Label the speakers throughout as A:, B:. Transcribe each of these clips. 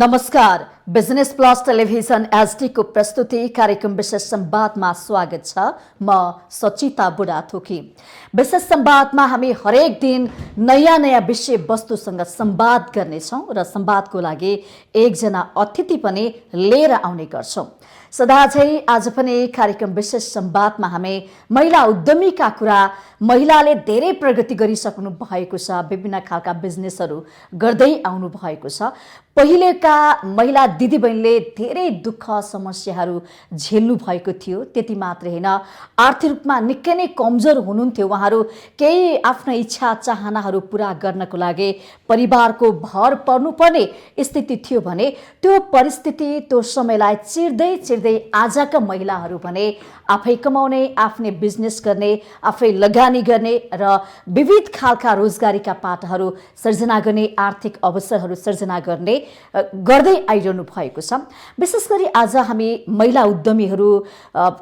A: नमस्कार, business plus television HD को प्रस्तुति कार्यक्रम विशेष संवादमा स्वागत छ। म सचिता बुढाथोकी। विशेष संवादमा हामी हरेक दिन नयाँ विषय वस्तुसँग संवाद गर्नेछौँ र संवादको लागि एकजना अतिथि पनि लिएर आउने गर्छौँ। सदाझै आज पनि कार्यक्रम विशेष संवादमा हामी महिला उद्यमीका कुरा, महिलाले धेरै प्रगति गरिसक्नु भएको छ, विभिन्न खालका बिजनेसहरू गर्दै आउनु भएको छ। पहिलेका महिला दिदीबहिनीले धेरै दुःख समस्याहरू झेल्नु भएको थियो। त्यति मात्र हैन, आर्थिक रूपमा निकै नै कमजोर हुनुहुन्थ्यो। उहाँहरू केही आफ्ना इच्छा चाहनाहरू पूरा गर्नको लागि परिवारको भर पर्नुपर्ने स्थिति थियो भने त्यो परिस्थिति, त्यो समयलाई चिर्दै आजका महिलाहरू भने आफै कमाउने, आफ्नै बिजनेस गर्ने, आफै लगानी गर्ने र विविध खालका रोजगारीका पाटाहरू सृजना गर्ने, आर्थिक अवसरहरू सृजना गर्दै आइरहनु भएको छ। विशेष गरी आज हामी महिला उद्यमीहरू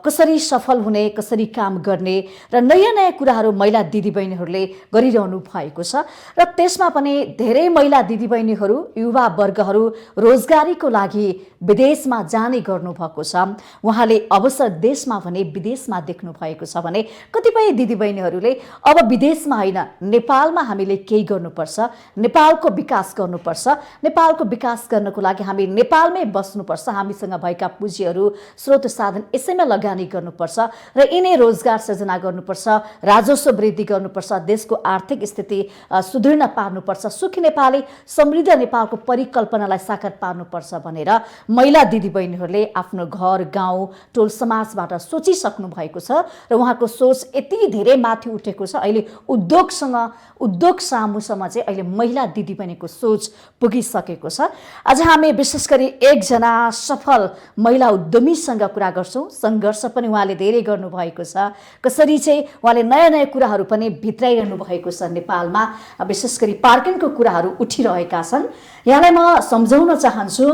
A: कसरी सफल हुने, कसरी काम गर्ने र नयाँ कुराहरू महिला दिदीबहिनीहरूले गरिरहनु भएको छ र त्यसमा पनि धेरै महिला दिदीबहिनीहरू, युवा वर्गहरू रोजगारीको लागि विदेशमा जाने गर्नुभएको छ। उहाँले अवसर देशमा भने विदेशमा देख्नु भएको छ भने कतिपय दिदीबहिनीहरूले अब विदेशमा होइन, नेपालमा हामीले केही गर्नुपर्छ, नेपालको विकास गर्नुपर्छ, नेपालको विकास गर्नको लागि हामी नेपालमै बस्नुपर्छ, हामीसँग भएका पुँजीहरू, स्रोत साधन यसैमा लगानी गर्नुपर्छ र यिनै रोजगार सृजना गर्नुपर्छ, राजस्व वृद्धि गर्नुपर्छ, देशको आर्थिक स्थिति सुदृढ पार्नुपर्छ, सुखी नेपाली, समृद्ध नेपालको परिकल्पनालाई साकार पार्नुपर्छ भनेर महिला दिदीबहिनीहरूले आफ्नो घर, गाउँ, टोल समाजबाट सोचिसक्नु भएको छ र उहाँको सोच यति धेरै माथि उठेको छ। अहिले उद्योग सामुसम्म चाहिँ अहिले महिला दिदीबहिनीको सोच पुगिसकेको छ। आज हामी विशेष गरी एकजना सफल महिला उद्यमीसँग कुरा गर्छौँ। सङ्घर्ष पनि उहाँले धेरै गर्नुभएको छ, कसरी चाहिँ उहाँले नयाँ कुराहरू पनि भित्राइरहनु भएको छ। नेपालमा विशेष गरी पार्किङको कुराहरू उठिरहेका छन्। यहाँलाई म सम्झाउन चाहन्छु,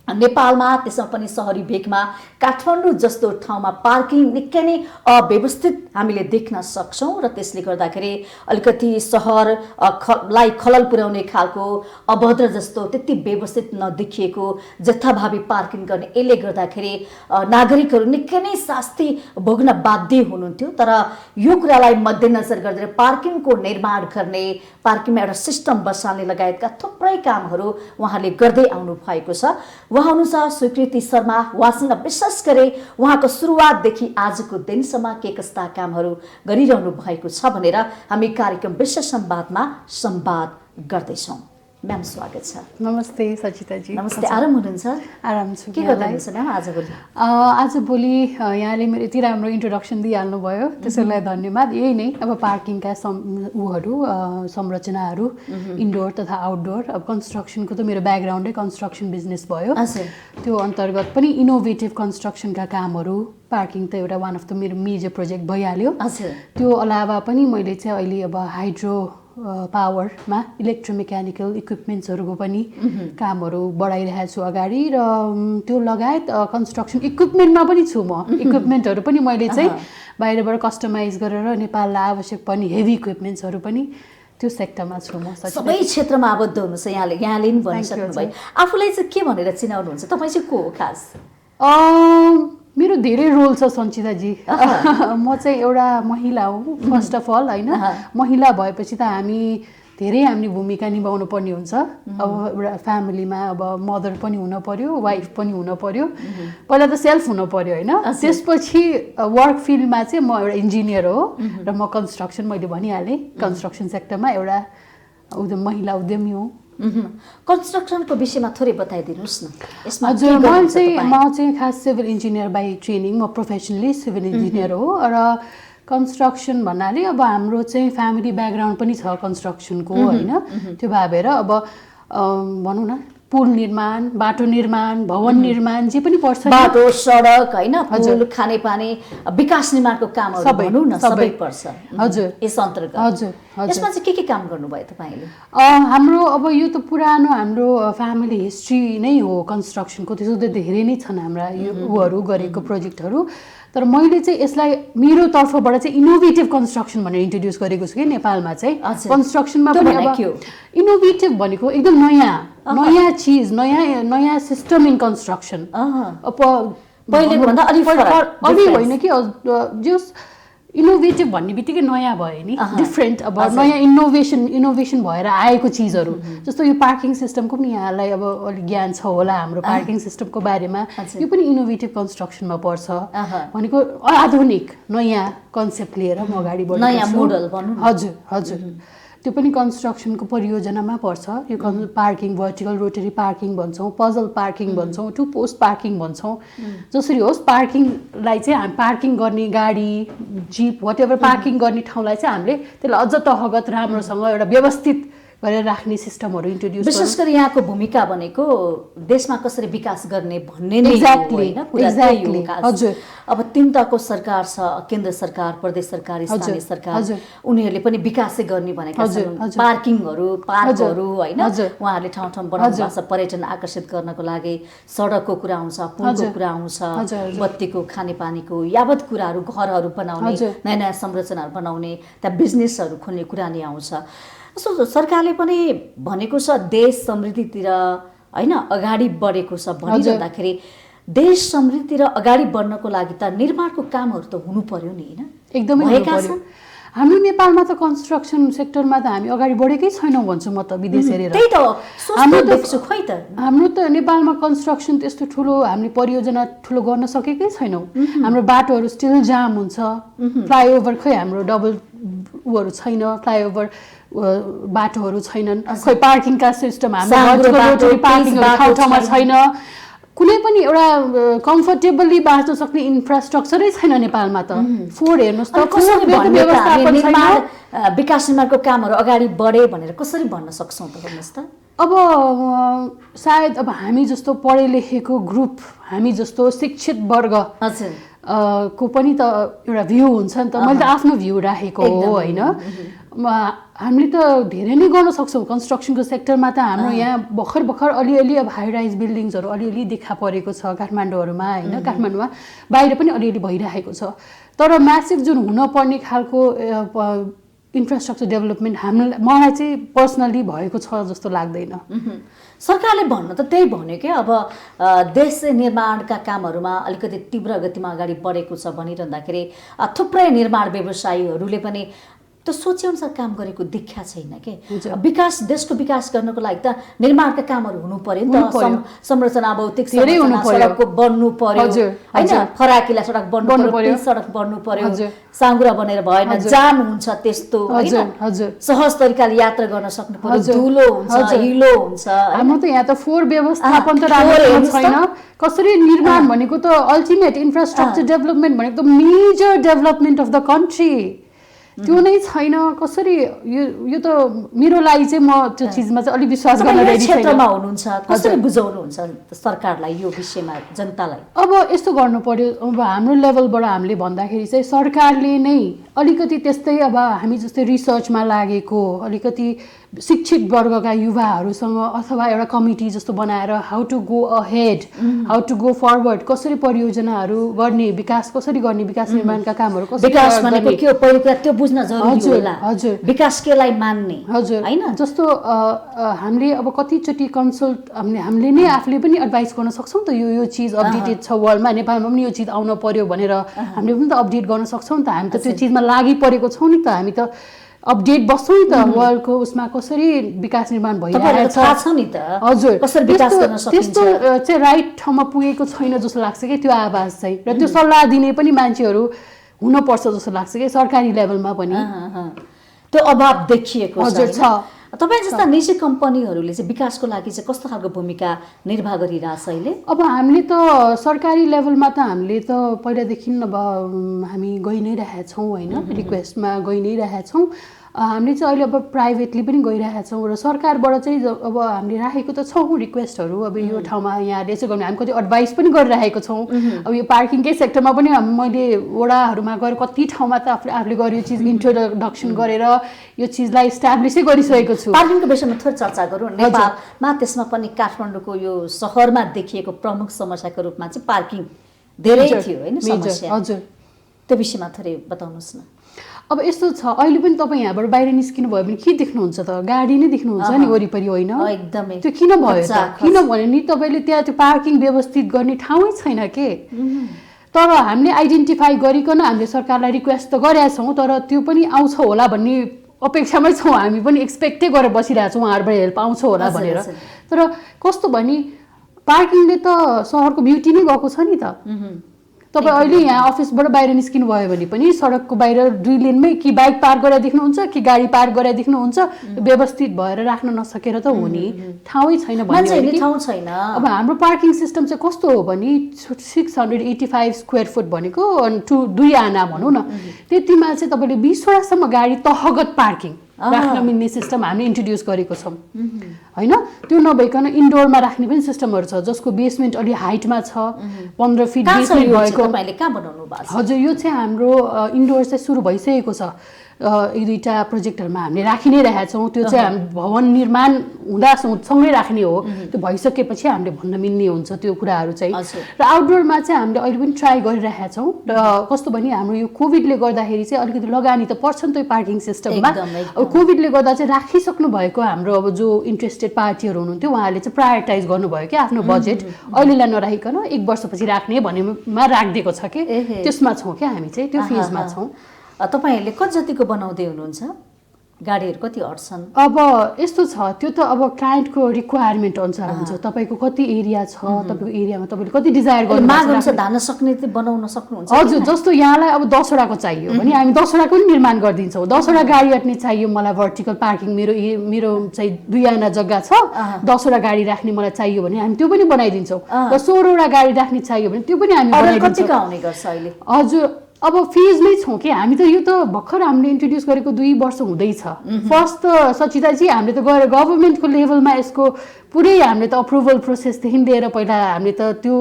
A: नेपालमा त्यसमा पनि सहरी भेगमा काठमाडौँ जस्तो ठाउँमा पार्किङ निकै नै अव्यवस्थित हामीले देख्न सक्छौँ र त्यसले गर्दाखेरि अलिकति सहरलाई खलल पुर्याउने खालको अभद्र जस्तो त्यति व्यवस्थित नदेखिएको जथाभावी पार्किङ गर्ने, यसले गर्दाखेरि नागरिकहरू निकै नै शास्ति भोग्न बाध्य हुनुहुन्थ्यो। तर यो कुरालाई मध्यनजर गरेर पार्किङको निर्माण गर्ने, पार्किङमा एउटा सिस्टम बसाल्ने लगायतका थुप्रै कामहरू उहाँले गर्दै आउनु भएको छ। उहाँ हुनुहुन्छ स्वीकृति शर्मा। उहाँसँग विशेष गरी उहाँको सुरुवातदेखि आजको दिनसम्म के कस्ता कामहरू गरिरहनु भएको छ भनेर हामी कार्यक्रम विशेष संवादमा संवाद गर्दैछौँ। म्याम स्वागत छ।
B: नमस्ते सचिताजी।
A: नमस्ते। आराम हुनुहुन्छ?
B: आराम छु।
A: के गर्दै हुनुहुन्छ म्याम आजभोलि?
B: आजभोलि यहाँले मेरो यति राम्रो इन्ट्रोडक्सन दिइहाल्नु भयो, त्यसैलाई धन्यवाद। यही नै अब पार्किङका संरचनाहरू इन्डोर तथा आउटडोर, अब कन्स्ट्रक्सनको त मेरो ब्याकग्राउन्डै कन्स्ट्रक्सन बिजनेस भयो, त्यो अन्तर्गत पनि इनोभेटिभ कन्स्ट्रक्सनका कामहरू, पार्किङ त एउटा वान अफ द मेरो मेजर प्रोजेक्ट भइहाल्यो। त्यो अलावा पनि मैले चाहिँ अहिले अब हाइड्रो पावरमा इलेक्ट्रोमेकानिकल इक्विपमेन्ट्सहरूको पनि कामहरू बढाइरहेको छु अगाडि, र त्यो लगायत कन्स्ट्रक्सन इक्विपमेन्टमा पनि छु म। इक्विपमेन्टहरू पनि मैले चाहिँ बाहिरबाट कस्टमाइज गरेर नेपाललाई आवश्यक पर्ने हेभी इक्विपमेन्ट्सहरू पनि त्यो सेक्टरमा छु म।
A: सबै क्षेत्रमा आबद्ध हुनुहुन्छ यहाँले पनि भनिसक्नुभयो। आफूलाई चाहिँ के भनेर चिनाउनुहुन्छ? तपाईँ चाहिँ को हो खास?
B: मेरो धेरै रोल छ सञ्चिताजी। म चाहिँ एउटा महिला हो फर्स्ट अफ अल, होइन? महिला भएपछि त हामीले भूमिका निभाउनु पर्ने हुन्छ। अब एउटा फ्यामिलीमा अब मदर पनि हुन पर्यो, वाइफ पनि हुन पर्यो, पहिला त सेल्फ हुन पर्यो, होइन? त्यसपछि वर्क फिल्डमा चाहिँ म एउटा इन्जिनियर हो र म कन्स्ट्रक्सन, मैले भनिहालेँ, कन्स्ट्रक्सन सेक्टरमा एउटा महिला उद्यमी हो।
A: कन्स्ट्रक्सनको विषयमा थोरै बताइदिनुहोस् न।
B: हजुर, म चाहिँ खास सिभिल इन्जिनियर बाई ट्रेनिङ, म प्रोफेसनली सिभिल इन्जिनियर हो। र कन्स्ट्रक्सन भन्नाले अब हाम्रो चाहिँ फ्यामिली ब्याकग्राउन्ड पनि छ कन्स्ट्रक्सनको, होइन? त्यो भएर अब भनौँ न, पुल निर्माण, बाटो निर्माण, भवन निर्माण, जे पनि पर्छ,
A: बाटो, सडक, होइन, पुल, खानेपानी, विकास निर्माणको कामहरू भनौँ न, सबै पर्छ।
B: हजुर,
A: यस अन्तर्गत।
B: हजुर,
A: यसमा चाहिँ के काम गर्नुभयो तपाईँले?
B: हाम्रो अब यो त पुरानो हाम्रो फ्यामिली हिस्ट्री नै हो कन्स्ट्रक्सनको, त्यसो त धेरै नै छन् हाम्रा योहरू गरेको प्रोजेक्टहरू। तर मैले चाहिँ यसलाई मेरो तर्फबाट चाहिँ इनोभेटिभ कन्स्ट्रक्सन भनेर इन्ट्रोड्युस गरेको छु कि नेपालमा चाहिँ कन्स्ट्रक्सनमा पनि। अब इनोभेटिभ भनेको एकदम नयाँ चिज, नयाँ सिस्टम इन कन्स्ट्रक्सन।
A: पहिलेभन्दा
B: अलि होइन कि जस इनोभेटिभ भन्ने बित्तिकै नयाँ भयो नि, डिफ्रेन्ट। अब नयाँ इनोभेसन भएर आएको चिजहरू जस्तो यो पार्किङ सिस्टमको पनि यहाँलाई अब अलिक ज्ञान छ होला हाम्रो पार्किङ सिस्टमको बारेमा। यो पनि इनोभेटिभ कन्स्ट्रक्सनमा पर्छ भनेको आधुनिक नयाँ कन्सेप्ट लिएर म अगाडि बढ्छु,
A: नयाँ मोडल भनौँ।
B: हजुर त्यो पनि कन्स्ट्रक्सनको परियोजनामा पर्छ। यो पार्किङ भर्टिकल रोटरी पार्किङ भन्छौँ, पजल पार्किङ भन्छौँ, टु पोस्ट पार्किङ भन्छौँ। जसरी होस् पार्किङलाई चाहिँ हामी पार्किङ गर्ने गाडी जिप वाट एभर पार्किङ गर्ने ठाउँलाई चाहिँ हामीले त्यसलाई अझ तहगत राम्रोसँग एउटा व्यवस्थित गरेर राख्ने सिस्टमहरू इन्ट्रोड्युस।
A: विशेष गरी यहाँको भूमिका भनेको देशमा कसरी विकास गर्ने भन्ने नै
B: एक्ज्याक्टली। हजुर
A: अब 3 तहको सरकार छ, केन्द्र सरकार, प्रदेश सरकार, स्थानीय सरकार, उनीहरूले पनि विकासै गर्ने भनेका छन्। पार्किङहरू, पार्कहरू हैन, उहाँहरूले ठाउँ ठाउँ बनाउनु भएको छ पर्यटन आकर्षित गर्नको लागि। सडकको कुरा आउँछ, पुलको कुरा आउँछ, बत्तीको, खानेपानीको यावत कुराहरू, घरहरू बनाउने, नयाँ नयाँ संरचनाहरू बनाउने, त्यहाँ बिजनेसहरू खोल्ने कुरा नै आउँछ। सरकारले पनि भनेको छ देश समृद्धितिर हैन अगाडि बढेको छ भनिरहँदाखेरि देश समृद्धितिर अगाडि बढ्नको लागि त निर्माणको कामहरू त हुनु पर्यो नि हैन?
B: एकदमै हुनु पर्यो। हाम्रो नेपालमा त कन्स्ट्रक्सन सेक्टरमा त हामी अगाडि बढेकै छैनौँ भन्छु म त विदेश हेरेर।
A: त्यही त
B: हाम्रो त नेपालमा कन्स्ट्रक्सन त्यस्तो ठुलो हामीले परियोजना ठुलो गर्न सकेकै छैनौँ। हाम्रो बाटोहरू स्टिल जाम हुन्छ, फ्लाइओभर खै हाम्रो डबल ऊहरू छैन, फ्लाइओभर बाटोहरू छैनन्, खोइ पार्किङका सिस्टम हाम्रो ठाउँ ठाउँमा छैन, कुनै पनि एउटा कम्फर्टेबली बाँच्न सक्ने इन्फ्रास्ट्रक्चरै छैन नेपालमा त। फोहोर हेर्नुहोस् त,
A: विकास निर्माणको कामहरू अगाडि बढे भनेर कसरी भन्न सक्छौँ त भन्नुहोस् त?
B: अब सायद अब हामी जस्तो पढे लेखेको ग्रुप, हामी जस्तो शिक्षित वर्ग को पनि त एउटा भ्यू हुन्छ नि त। मैले त आफ्नो भ्यू राखेको हो होइन। हामीले त धेरै नै गर्न सक्छौँ कन्स्ट्रक्सनको सेक्टरमा त। हाम्रो यहाँ भर्खर अलिअलि अब हाई राइज बिल्डिङ्सहरू अलिअलि देखा परेको छ काठमाडौँहरूमा होइन, काठमाडौँमा बाहिर पनि अलिअलि भइरहेको छ। तर म्यासिभ जुन हुनपर्ने खालको इन्फ्रास्ट्रक्चर डेभलपमेन्ट मलाई चाहिँ पर्सनली भएको छ जस्तो लाग्दैन।
A: सरकारले भन्न त त्यही भन्यो कि अब देश निर्माणका कामहरूमा अलिकति तीव्र गतिमा अगाडि बढेको छ भनिरहँदाखेरि थुप्रै निर्माण व्यवसायीहरूले पनि त सोचेअनुसार काम गरेको देखिया छैन के। विकास, देशको विकास गर्नको लागि त निर्माणका कामहरू हुनु पर्यो नि त। संरचना, भौतिक संरचना, सडकको बन्नु पर्यो हैन, फराकिला सडक बन्नु पर्यो, सडक बन्नु पर्यो, साँगुरा बनेर भएन, जाम हुन्छ त्यस्तो हैन, सहज तरिकाले यात्रा गर्न सक्नु पर्यो, धुलो हुन्छ, हिलो हुन्छ।
B: हाम्रो त यहाँ त फोहोर व्यवस्थापन त राम्रो छैन। कसरी निर्माण भनेको त अल्टिमेट इन्फ्रास्ट्रक्चर डेभलपमेन्ट भनेको त major development of the country, त्यो नै छैन। कसरी यो त मेरो लागि चाहिँ म त्यो चिजमा चाहिँ अलिक विश्वास गर्न रेडी छैन।
A: क्षेत्रमा हुनुहुन्छ, कसरी बुझाउनुहुन्छ सरकारलाई यो विषयमा, जनतालाई?
B: अब यस्तो गर्नु पर्यो, अब हाम्रो लेभलबाट हामीले भन्दाखेरि चाहिँ सरकारले नै अलिकति त्यस्तै अब हामी जस्तै रिसर्चमा लागेको अलिकति शिक्षित वर्गका युवाहरूसँग अथवा एउटा कमिटी जस्तो बनाएर how to go ahead, how to go forward, कसरी परियोजनाहरू गर्ने, विकास कसरी गर्ने, विकास निर्माणका कामहरू कसरी
A: विकास भनेको के हो पहिलो कुरा त्यो बुझ्न जरुरी होला। हजुर, विकास केलाई मान्ने
B: हजुर हैन। जस्तो हामीले अब कतिचोटि कन्सल्ट हामीले नै आफूले पनि एडभाइस गर्न सक्छौँ त, यो चिज अपडेटेड छ वर्ल्डमा, नेपालमा पनि यो चिज आउन पर्यो भनेर हामीले पनि त अपडेट गर्न सक्छौँ नि त। हामी त त्यो चिजमा लागि परेको छौँ नि त, हामी त अपडेट बस्छौँ नि त वर्ल्डको उसमा कसरी विकास निर्माण भइरहेको
A: छ नि त।
B: हजुर,
A: कसरी विकास गर्न सकिन्छ
B: त्यस्तो चाहिँ राइट ठाउँमा पुगेको छैन जस्तो लाग्छ कि त्यो आवाज चाहिँ, र त्यो सल्लाह दिने पनि मान्छेहरू हुनुपर्छ जस्तो लाग्छ कि सरकारी लेभलमा पनि
A: त्यो अभाव देखिएको
B: छ।
A: तपाईँ जस्ता निजी कम्पनीहरूले चाहिँ विकासको लागि चाहिँ कस्तो खालको भूमिका निर्वाह गरिरहेछ अहिले?
B: अब हामीले त सरकारी लेभलमा त हामीले त पहिलादेखि अब हामी गइ नै रहेछौँ होइन, रिक्वेस्टमा गइ नै रहेछौँ। हामीले चाहिँ अहिले अब प्राइभेटली पनि गइरहेका छौँ र सरकारबाट चाहिँ अब हामीले राखेको त छौँ रिक्वेस्टहरू अब यो ठाउँमा यहाँले यसो गर्नु हामी कति एडभाइस पनि गरिरहेको छौँ अब यो पार्किङकै सेक्टरमा पनि मैले वडाहरूमा गएर कति ठाउँमा त आफूले गरेर यो चिज इन्ट्रोडक्सन गरेर यो चिजलाई इस्टाब्लिसै गरिसकेको छु
A: पार्किङको विषयमा थोरै चर्चा गरौँ नेपालमा त्यसमा पनि काठमाडौँको यो सहरमा देखिएको प्रमुख समस्याको रूपमा चाहिँ पार्किङ धेरै थियो होइन समस्या
B: हजुर
A: त्यो विषयमा थोरै बताउनुहोस् न
B: अब यस्तो छ अहिले पनि तपाईँ यहाँबाट बाहिर निस्किनु भयो भने के देख्नुहुन्छ त गाडी नै देख्नुहुन्छ नि वरिपरि होइन
A: एकदमै
B: त्यो किन भयो त किनभने नि तपाईँले त्यहाँ त्यो पार्किङ व्यवस्थित गर्ने ठाउँै छैन के तर हामीले आइडेन्टिफाई गरिकन हामीले सरकारलाई रिक्वेस्ट त गरेका छौँ तर त्यो पनि आउँछ होला भन्ने अपेक्षामै छौँ हामी पनि एक्सपेक्टै गरेर बसिरहेको छौँ उहाँहरूबाट हेल्प आउँछ होला भनेर तर कस्तो भने पार्किङले त सहरको ब्युटी नै गएको छ नि त तपाईँ अहिले यहाँ अफिसबाट बाहिर निस्किनु भयो भने पनि सडकको बाहिर 2 लेनमै कि बाइक पार्क गरेर देख्नुहुन्छ कि गाडी पार्क गरेर देख्नुहुन्छ व्यवस्थित भएर राख्न नसकेर त हो नि ठाउँै छैन भन्ने
A: ठाउँ छैन
B: अब हाम्रो पार्किङ सिस्टम चाहिँ कस्तो हो भने 685 स्क्वायर फुट भनेको 2 आना भनौँ न त्यतिमा चाहिँ तपाईँले 20 वटासम्म गाडी तहगत पार्किङ राख्न मिल्ने सिस्टम हामीले इन्ट्रोड्युस गरेको छौँ होइन त्यो नभइकन इन्डोरमा राख्ने पनि सिस्टमहरू छ जसको बेसमेन्ट अलि हाइटमा छ 15 फिट बेसमेन्ट भएको हजुर यो चाहिँ हाम्रो इन्डोर चाहिँ सुरु भइसकेको छ यी दुईटा प्रोजेक्टहरूमा हामीले राखि नै रहेका छौँ त्यो चाहिँ हामी भवन निर्माण हुँदा सँगै राख्ने हो त्यो भइसकेपछि हामीले भन्न मिल्ने हुन्छ त्यो कुराहरू चाहिँ र आउटडोरमा चाहिँ हामीले अहिले पनि ट्राई गरिरहेका छौँ र कस्तो भने हाम्रो यो कोभिडले गर्दाखेरि चाहिँ अलिकति लगानी त पर्छ नि त यो पार्किङ सिस्टममा अब कोभिडले गर्दा चाहिँ राखिसक्नु भएको हाम्रो अब जो इन्ट्रेस्टेड पार्टीहरू हुनुहुन्थ्यो उहाँहरूले चाहिँ प्रायोरिटाइज गर्नुभयो कि आफ्नो बजेट अहिलेलाई नराखिकन 1 वर्षपछि राख्ने भन्नेमा राखिदिएको छ कि त्यसमा छौँ क्या हामी चाहिँ त्यो फेजमा छौँ
A: तपाईहरूले कति जतिको बनाउँदै हुनुहुन्छ गाडीहरू कति अट्छन्
B: अब यस्तो छ त्यो त अब क्लाइन्टको रिक्वायरमेन्ट अनुसार हुन्छ तपाईँको कति एरिया छ तपाईँको एरियामा तपाईँले कति डिजायर गर्नु
A: माग अनुसार धान्न सक्ने चाहिँ बनाउन सक्नुहुन्छ
B: हजुर जस्तो यहाँलाई अब 10 वटाको चाहियो भने हामी 10 वटाको पनि निर्माण गरिदिन्छौँ 10 वटा गाडी अट्ने चाहियो मलाई भर्टिकल पार्किङ मेरो चाहिँ 2 आना जग्गा छ 10 वटा गाडी राख्ने मलाई चाहियो भने हामी त्यो पनि बनाइदिन्छौँ र 16 वटा गाडी राख्ने चाहियो भने त्यो पनि हामी
A: बनाइदिन्छौँ आउने गर्छ अहिले
B: हजुर अब फेजमै छौँ कि हामी त यो त भर्खर हामीले इन्ट्रोड्युस गरेको 2 वर्ष हुँदैछ फर्स्ट त सचिताजी हामीले त गएर गभर्मेन्टको लेभलमा यसको पुरै हामीले त अप्रुभल प्रोसेसदेखि लिएर पहिला हामीले त त्यो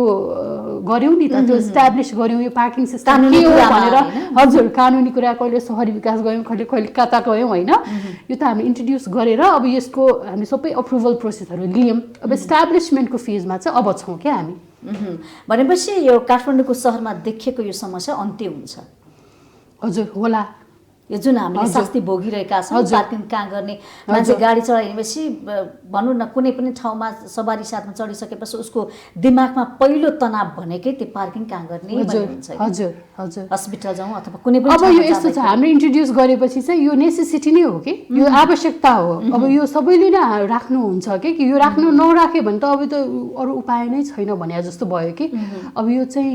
B: गऱ्यौँ नि त त्यो इस्टाब्लिस गऱ्यौँ यो पार्किङ सिस्टम के हो भनेर हजुर कानुनी कुरा कहिले सहरी विकास गयौँ कहिले कहिले कता गयौँ होइन यो त हामीले इन्ट्रोड्युस गरेर अब यसको हामी सबै अप्रुभल प्रोसेसहरू लियौँ अब इस्टाब्लिसमेन्टको फेजमा चाहिँ अब छौँ क्या हामी
A: भनेपछि यो काठमाडौँको सहरमा देखिएको यो समस्या अन्त्य हुन्छ
B: हजुर होला
A: यो जुन हामीले शास्ति भोगिरहेका छौँ पार्किङ कहाँ गर्ने मान्छे गाडी चलाइरहेपछि भनौँ न कुनै पनि ठाउँमा सवारी साथमा चढिसकेपछि उसको दिमागमा पहिलो तनाव भनेकै त्यो पार्किङ कहाँ गर्ने हुन्छ
B: हजुर हजुर
A: हस्पिटल जाउँ अथवा कुनै पनि
B: अब यो यस्तो छ हामीले इन्ट्रोड्युस गरेपछि चाहिँ यो नेसेसिटी नै हो कि यो आवश्यकता हो अब यो सबैले नै राख्नुहुन्छ कि यो राख्नु नराख्यो भने त अब त अरू उपाय नै छैन भने जस्तो भयो कि अब यो चाहिँ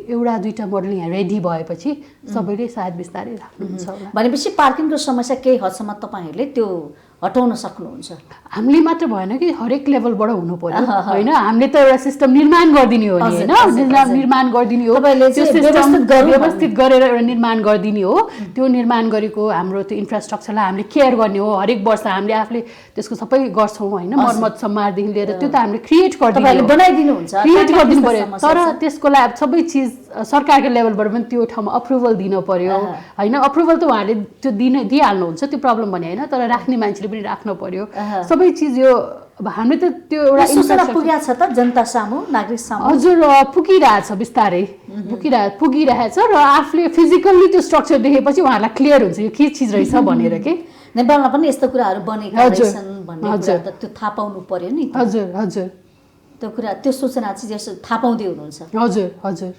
B: एउटा 2टा मोडल यहाँ रेडी भएपछि सबैले सायद बिस्तारै राख्नुहुन्छ होला
A: भनेपछि पार्किङको समस्या केही हदसम्म तपाईँहरूले त्यो हटाउन सक्नुहुन्छ
B: हामीले मात्र भएन कि हरेक लेभलबाट हुनु पर्यो होइन हामीले त एउटा सिस्टम निर्माण गरिदिने हो नि होइन निर्माण गरिदिने हो त्यो सिस्टम व्यवस्थित गरेर एउटा निर्माण गरिदिने हो त्यो निर्माण गरेको हाम्रो त्यो इन्फ्रास्ट्रक्चरलाई हामीले केयर गर्ने हो हरेक वर्ष हामीले आफूले त्यसको सबै गर्छौँ होइन मर्मत सम्मारदेखि लिएर त्यो त हामीले क्रिएट
A: बनाइदिनुहुन्छ
B: क्रिएट गरिदिनु पर्यो तर त्यसको लागि सबै चिज सरकारको लेभलबाट पनि त्यो ठाउँमा अप्रुभल दिनु पर्यो होइन अप्रुभल त उहाँहरूले त्यो दिइहाल्नुहुन्छ त्यो प्रब्लम भने होइन तर राख्ने मान्छेले पनि राख्नु पर्यो सबै चिज यो अब हामीले त त्यो एउटा
A: सूचना पुगेको छ त जनता सामु नागरिक सामु
B: हजुर पुगिरहेछ बिस्तारै पुगिरहेछ र आफूले फिजिकल्ली त्यो स्ट्रक्चर देखेपछि उहाँहरूलाई क्लियर हुन्छ यो के चिज रहेछ भनेर के
A: नेपालमा पनि यस्तो कुराहरू बनेका रहेछन् भन्ने कुरा त त्यो थाहा पाउनु पर्यो नि
B: हजुर हजुर
A: त्यो कुरा त्यो सूचना चाहिँ थाहा पाउँदै हुनुहुन्छ
B: हजुर हजुर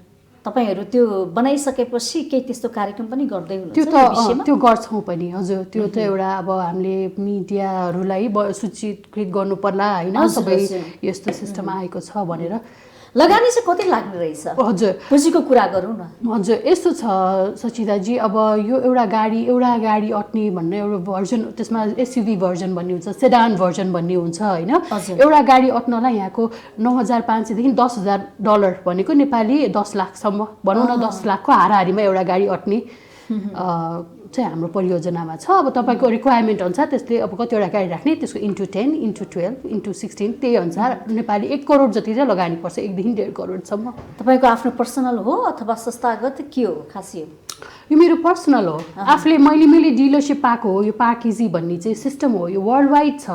A: तपाईहरू त्यो बनाइसकेपछि केही त्यस्तो कार्यक्रम पनि गर्दै हुनुहुन्छ
B: त्यो त त्यो गर्छौँ पनि हजुर त्यो त एउटा अब हामीले मिडियाहरूलाई सूचित गर्नु पर्ला होइन सबै यस्तो सिस्टम आएको छ भनेर
A: लगानी चाहिँ कति लाग्ने रहेछ
B: हजुर
A: पुँजीको कुरा गरौँ न
B: हजुर यस्तो छ सचिताजी अब यो एउटा गाडी अट्ने भन्ने एउटा भर्जन त्यसमा एसयुभी भर्जन भन्ने हुन्छ सेडान भर्जन भन्ने हुन्छ होइन एउटा गाडी अट्नलाई यहाँको $9,500 देखि $10,000 भनेको नेपाली 10 लाखसम्म भनौँ न 10 लाखको हाराहारीमा एउटा गाडी अट्ने चाहिँ हाम्रो परियोजनामा छ। अब तपाईँको रिक्वायरमेन्ट अनुसार त्यसले अब कतिवटा गाडी राख्ने त्यसको इन्टु 10 इन्टु 12 इन्टु 16 त्यही अनुसार नेपाली 1 करोड जति चाहिँ लगानी पर्छ, 1 देखि 1.5 करोडसम्म।
A: तपाईँको आफ्नो पर्सनल हो अथवा संस्थागत के हो खास
B: यो मेरो पर्सनल हो, आफूले मैले डिलरसिप पाएको हो। यो पार्क इजी भन्ने चाहिँ सिस्टम हो, यो वर्ल्ड वाइड छ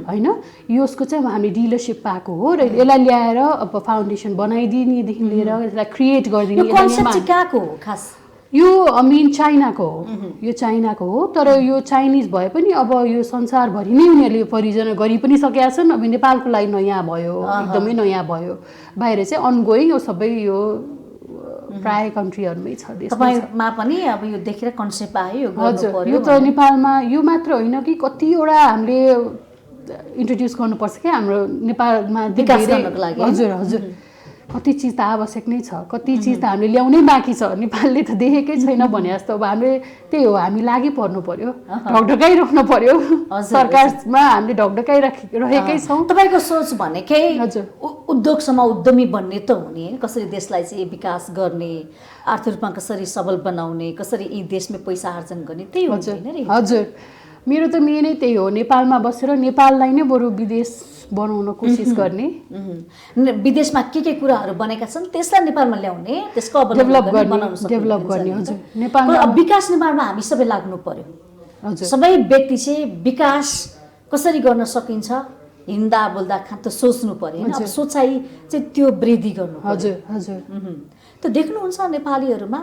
B: होइन। यसको चाहिँ हामीले डिलरसिप पाएको हो र यसलाई ल्याएर अब फाउन्डेसन बनाइदिनेदेखि लिएर यसलाई क्रिएट गरिदिने।
A: यो कन्सेप्ट चाहिँ कहाँको हो खास?
B: यो मेन चाइनाको हो, यो चाइनाको हो। तर यो चाइनिज भए पनि अब यो संसारभरि नै उनीहरूले परियोजना गरि पनि सकेका छन्। अब नेपालको लागि नयाँ भयो, एकदमै नयाँ भयो। बाहिर चाहिँ अनगोइङ यो सबै यो प्राय कन्ट्रीहरूमै छ।
A: तपाईँमा पनि अब यो देखेर कन्सेप्ट आयो यो गर्नु पर्यो?
B: यो त नेपालमा यो मात्र होइन कि कतिवटा हामीले इन्ट्रोड्युस गर्नुपर्छ क्या हाम्रो नेपालमा
A: विकास गर्नको लागि।
B: हजुर हजुर, कति चिज त आवश्यक नै छ, कति चिज त हामीले ल्याउनै बाँकी छ। नेपालले त देखेकै छैन भने जस्तो। अब हामीले त्यही हो, हामी लागि पर्नु पर्यो, ढकढकाइराख्नु पर्यो। सरकारमा हामीले ढकढकाइरहेकै छौँ।
A: तपाईँको सोच भनेकै उद्योगसम्म उद्यमी बन्ने त हुने, कसरी देशलाई चाहिँ विकास गर्ने, आर्थिक रूपमा कसरी सबल बनाउने, कसरी यी देशमै पैसा आर्जन गर्ने, त्यही हुन्छ नि?
B: हजुर, मेरो त मेनै त्यही हो, नेपालमा बसेर नेपाललाई नै बरु विदेश बनाउन कोसिस गर्ने।
A: विदेशमा के कुराहरू बनेका छन् त्यसलाई नेपालमा ल्याउने, त्यसको
B: डेभलप गर्ने। हजुर,
A: नेपालमा विकास निर्माणमा हामी सबै लाग्नु पर्यो। हजुर, सबै व्यक्ति चाहिँ विकास कसरी गर्न सकिन्छ हिँड्दा बोल्दा त सोच्नु पर्यो होइन। अब सोचाइ चाहिँ त्यो वृद्धि गर्नु।
B: हजुर हजुर,
A: त्यो देख्नुहुन्छ नेपालीहरूमा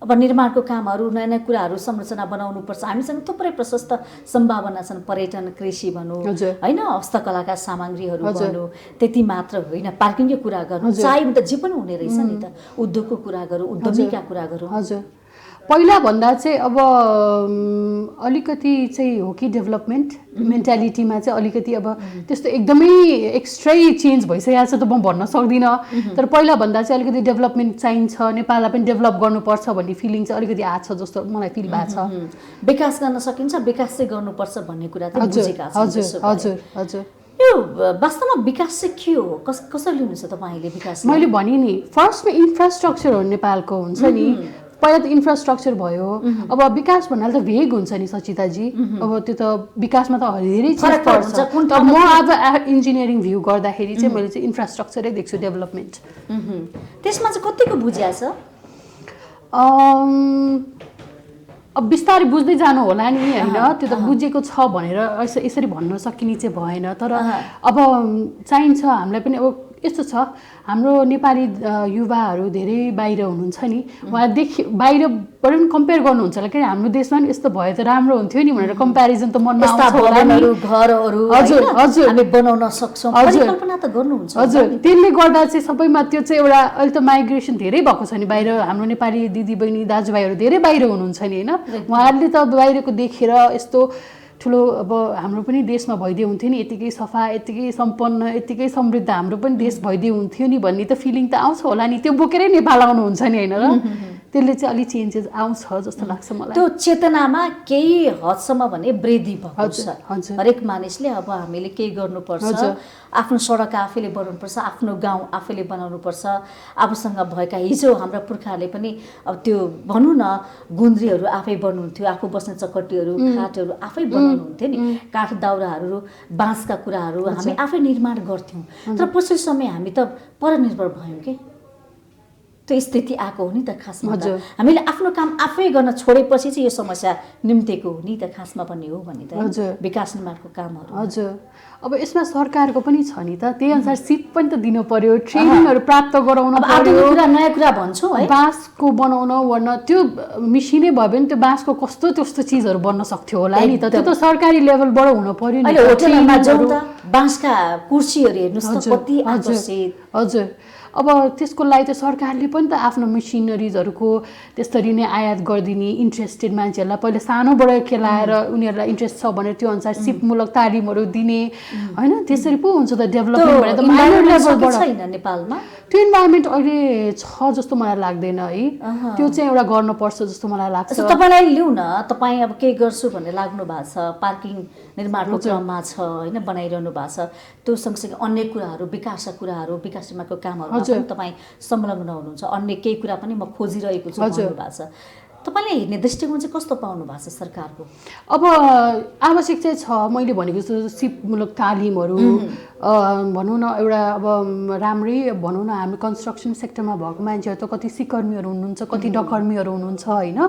A: अब निर्माणको कामहरू, नयाँ नयाँ कुराहरू संरचना बनाउनुपर्छ। हामीसँग थुप्रै प्रशस्त सम्भावना छन्, पर्यटन, कृषि भनौँ होइन, हस्तकलाका सामग्रीहरू भनौँ, त्यति मात्र होइन, पार्किङकै कुरा गर्नु, चाहे त जे पनि हुने रहेछ नि त, उद्योगको कुरा गरौँ, उद्यमीका कुरा गरौँ।
B: हजुर, पहिला भन्दा चाहिँ अब अलिकति चाहिँ हो कि डेभलपमेन्ट मेन्टालिटीमा चाहिँ अलिकति अब त्यस्तो एकदमै एक्स्ट्रै चेन्ज भइसकेको छ त म भन्न सक्दिनँ। तर पहिला भन्दा चाहिँ अलिकति डेभलपमेन्ट चाहिन्छ, नेपाललाई पनि डेभलप गर्नुपर्छ भन्ने फिलिङ चाहिँ अलिकति आएको छ जस्तो मलाई फिल भएको छ।
A: विकास गर्न सकिन्छ, विकास चाहिँ गर्नुपर्छ भन्ने कुरा त बुझेका छन्।
B: हजुर हजुर हजुर,
A: यो वास्तवमा विकास चाहिँ के हो, कसरी लिनुहुन्छ तपाईँले विकास?
B: मैले भने नि फर्स्टमा इन्फ्रास्ट्रक्चर हो नेपालको, हुन्छ नि। पहिला त इन्फ्रास्ट्रक्चर भयो, अब विकास भन्नाले त भेग हुन्छ नि सचिताजी। अब त्यो त विकासमा त धेरै चिज पर्छ। म अब इन्जिनियरिङ भ्यू गर्दाखेरि चाहिँ मैले चाहिँ इन्फ्रास्ट्रक्चरै देख्छु, डेभलपमेन्ट।
A: त्यसमा चाहिँ कतिको बुझिया छ?
B: अब बिस्तारै बुझ्दै जानु होला नि होइन, त्यो त बुझेको छ भनेर यसरी भन्न सकिने चाहिँ भएन। तर अब चाहिन्छ हामीलाई पनि। अब यस्तो छ, हाम्रो नेपाली युवाहरू धेरै बाहिर हुनुहुन्छ नि, उहाँदेखि बाहिरबाट पनि कम्पेयर गर्नुहुन्छ होला, किन हाम्रो देशमा पनि यस्तो भए त राम्रो हुन्थ्यो नि भनेर कम्पेरिजन त मनमा आउँछ होला नि।
A: घरहरू
B: हजुर हजुर,
A: हामी बनाउन सक्छौँ, परिकल्पना त गर्नुहुन्छ।
B: हजुर, त्यसले गर्दा चाहिँ सबैमा त्यो चाहिँ एउटा अहिले त माइग्रेसन धेरै भएको छ नि बाहिर। हाम्रो नेपाली दिदीबहिनी दाजुभाइहरू धेरै बाहिर हुनुहुन्छ नि होइन, उहाँहरूले त बाहिरको देखेर यस्तो ठुलो अब हाम्रो पनि देशमा भइदियो हुन्थ्यो नि, यतिकै सफा, यतिकै सम्पन्न, यतिकै समृद्ध हाम्रो पनि देश भइदियो हुन्थ्यो नि भन्ने त फिलिङ त आउँछ होला नि। त्यो बोकेरै नेपाल आउनुहुन्छ नि होइन र, त्यसले चाहिँ अलिक चेन्जेस आउँछ जस्तो लाग्छ मलाई।
A: त्यो चेतनामा केही हदसम्म भने वृद्धि भएको छ। हरेक मानिसले अब हामीले केही गर्नुपर्छ, आफ्नो सडक आफैले बनाउनुपर्छ, आफ्नो गाउँ आफैले बनाउनुपर्छ। आफूसँग भएका हिजो हाम्रा पुर्खाहरूले पनि अब त्यो भनौँ न गुन्द्रीहरू आफै बनाउनुहुन्थ्यो, आफू बस्ने चकटीहरू खाटहरू आफै बनाउनुहुन्थ्यो नि, काठ दाउराहरू बाँसका कुराहरू हामी आफै निर्माण गर्थ्यौँ। तर पछिल्लो समय हामी त परनिर्भर भयौँ कि, त्यो स्थिति आएको हो नि त खासमा। हामीले आफ्नो काम आफै गर्न छोडेपछि चाहिँ यो समस्या निम्तेको हो नि त खासमा पनि हो भने त विकास निर्माणको कामहरू।
B: हजुर, अब यसमा सरकारको पनि छ नि त, त्यही अनुसार सिप पनि त दिनु पर्यो, ट्रेनिङहरू प्राप्त गराउनु पर्यो।
A: नयाँ कुरा भन्छौँ है,
B: बाँसको बनाउन वर्ण त्यो मिसिनै भयो भने त्यो बाँसको कस्तो त्यस्तो चिजहरू बन्न सक्थ्यो होला नि त, त्यो त सरकारी लेभलबाट हुनु पर्यो नि।
A: होटलमा जाउँ त बाँसका कुर्सीहरू हेर्नुहोस् त कति आकर्षित।
B: हजुर, अब त्यसको लागि त सरकारले पनि त आफ्नो मेसिनरिजहरूको त्यसरी नै आयात गरिदिने, इन्ट्रेस्टेड मान्छेहरूलाई पहिले सानोबाट खेलाएर उनीहरूलाई इन्ट्रेस्ट छ भने त्यो अनुसार सिपमूलक तालिमहरू दिने होइन, त्यसरी पो हुन्छ त डेभलपमेन्ट भने त माइनर लेभलबाट
A: छैन नेपालमा।
B: त्यो इन्भाइरोमेन्ट अहिले छ जस्तो मलाई लाग्दैन है, त्यो चाहिँ एउटा गर्नुपर्छ जस्तो मलाई लाग्छ।
A: तपाईँलाई लिउँ न, तपाईँ अब के गर्छु भनेर लाग्नु भएको छ, पार्किङ निर्माणको क्रममा छ होइन, बनाइरहनु भएको छ, त्यो सँगसँगै अन्य कुराहरू विकासका कुराहरू, विकास निर्माणको कामहरू तपाईँ संलग्न हुनुहुन्छ, अन्य केही कुरा पनि म खोजिरहेको छु भन्नु भएको छ। तपाईँले हेर्ने दृष्टिकोण चाहिँ कस्तो पाउनु भएको छ सरकारको?
B: अब आवश्यक चाहिँ छ, मैले भनेको जस्तो सिपमूलक तालिमहरू भनौँ न, एउटा अब राम्रै भनौँ न, हामी कन्स्ट्रक्सन सेक्टरमा भएको मान्छेहरू त कति सिकर्मीहरू हुनुहुन्छ, कति डकर्मीहरू हुनुहुन्छ होइन।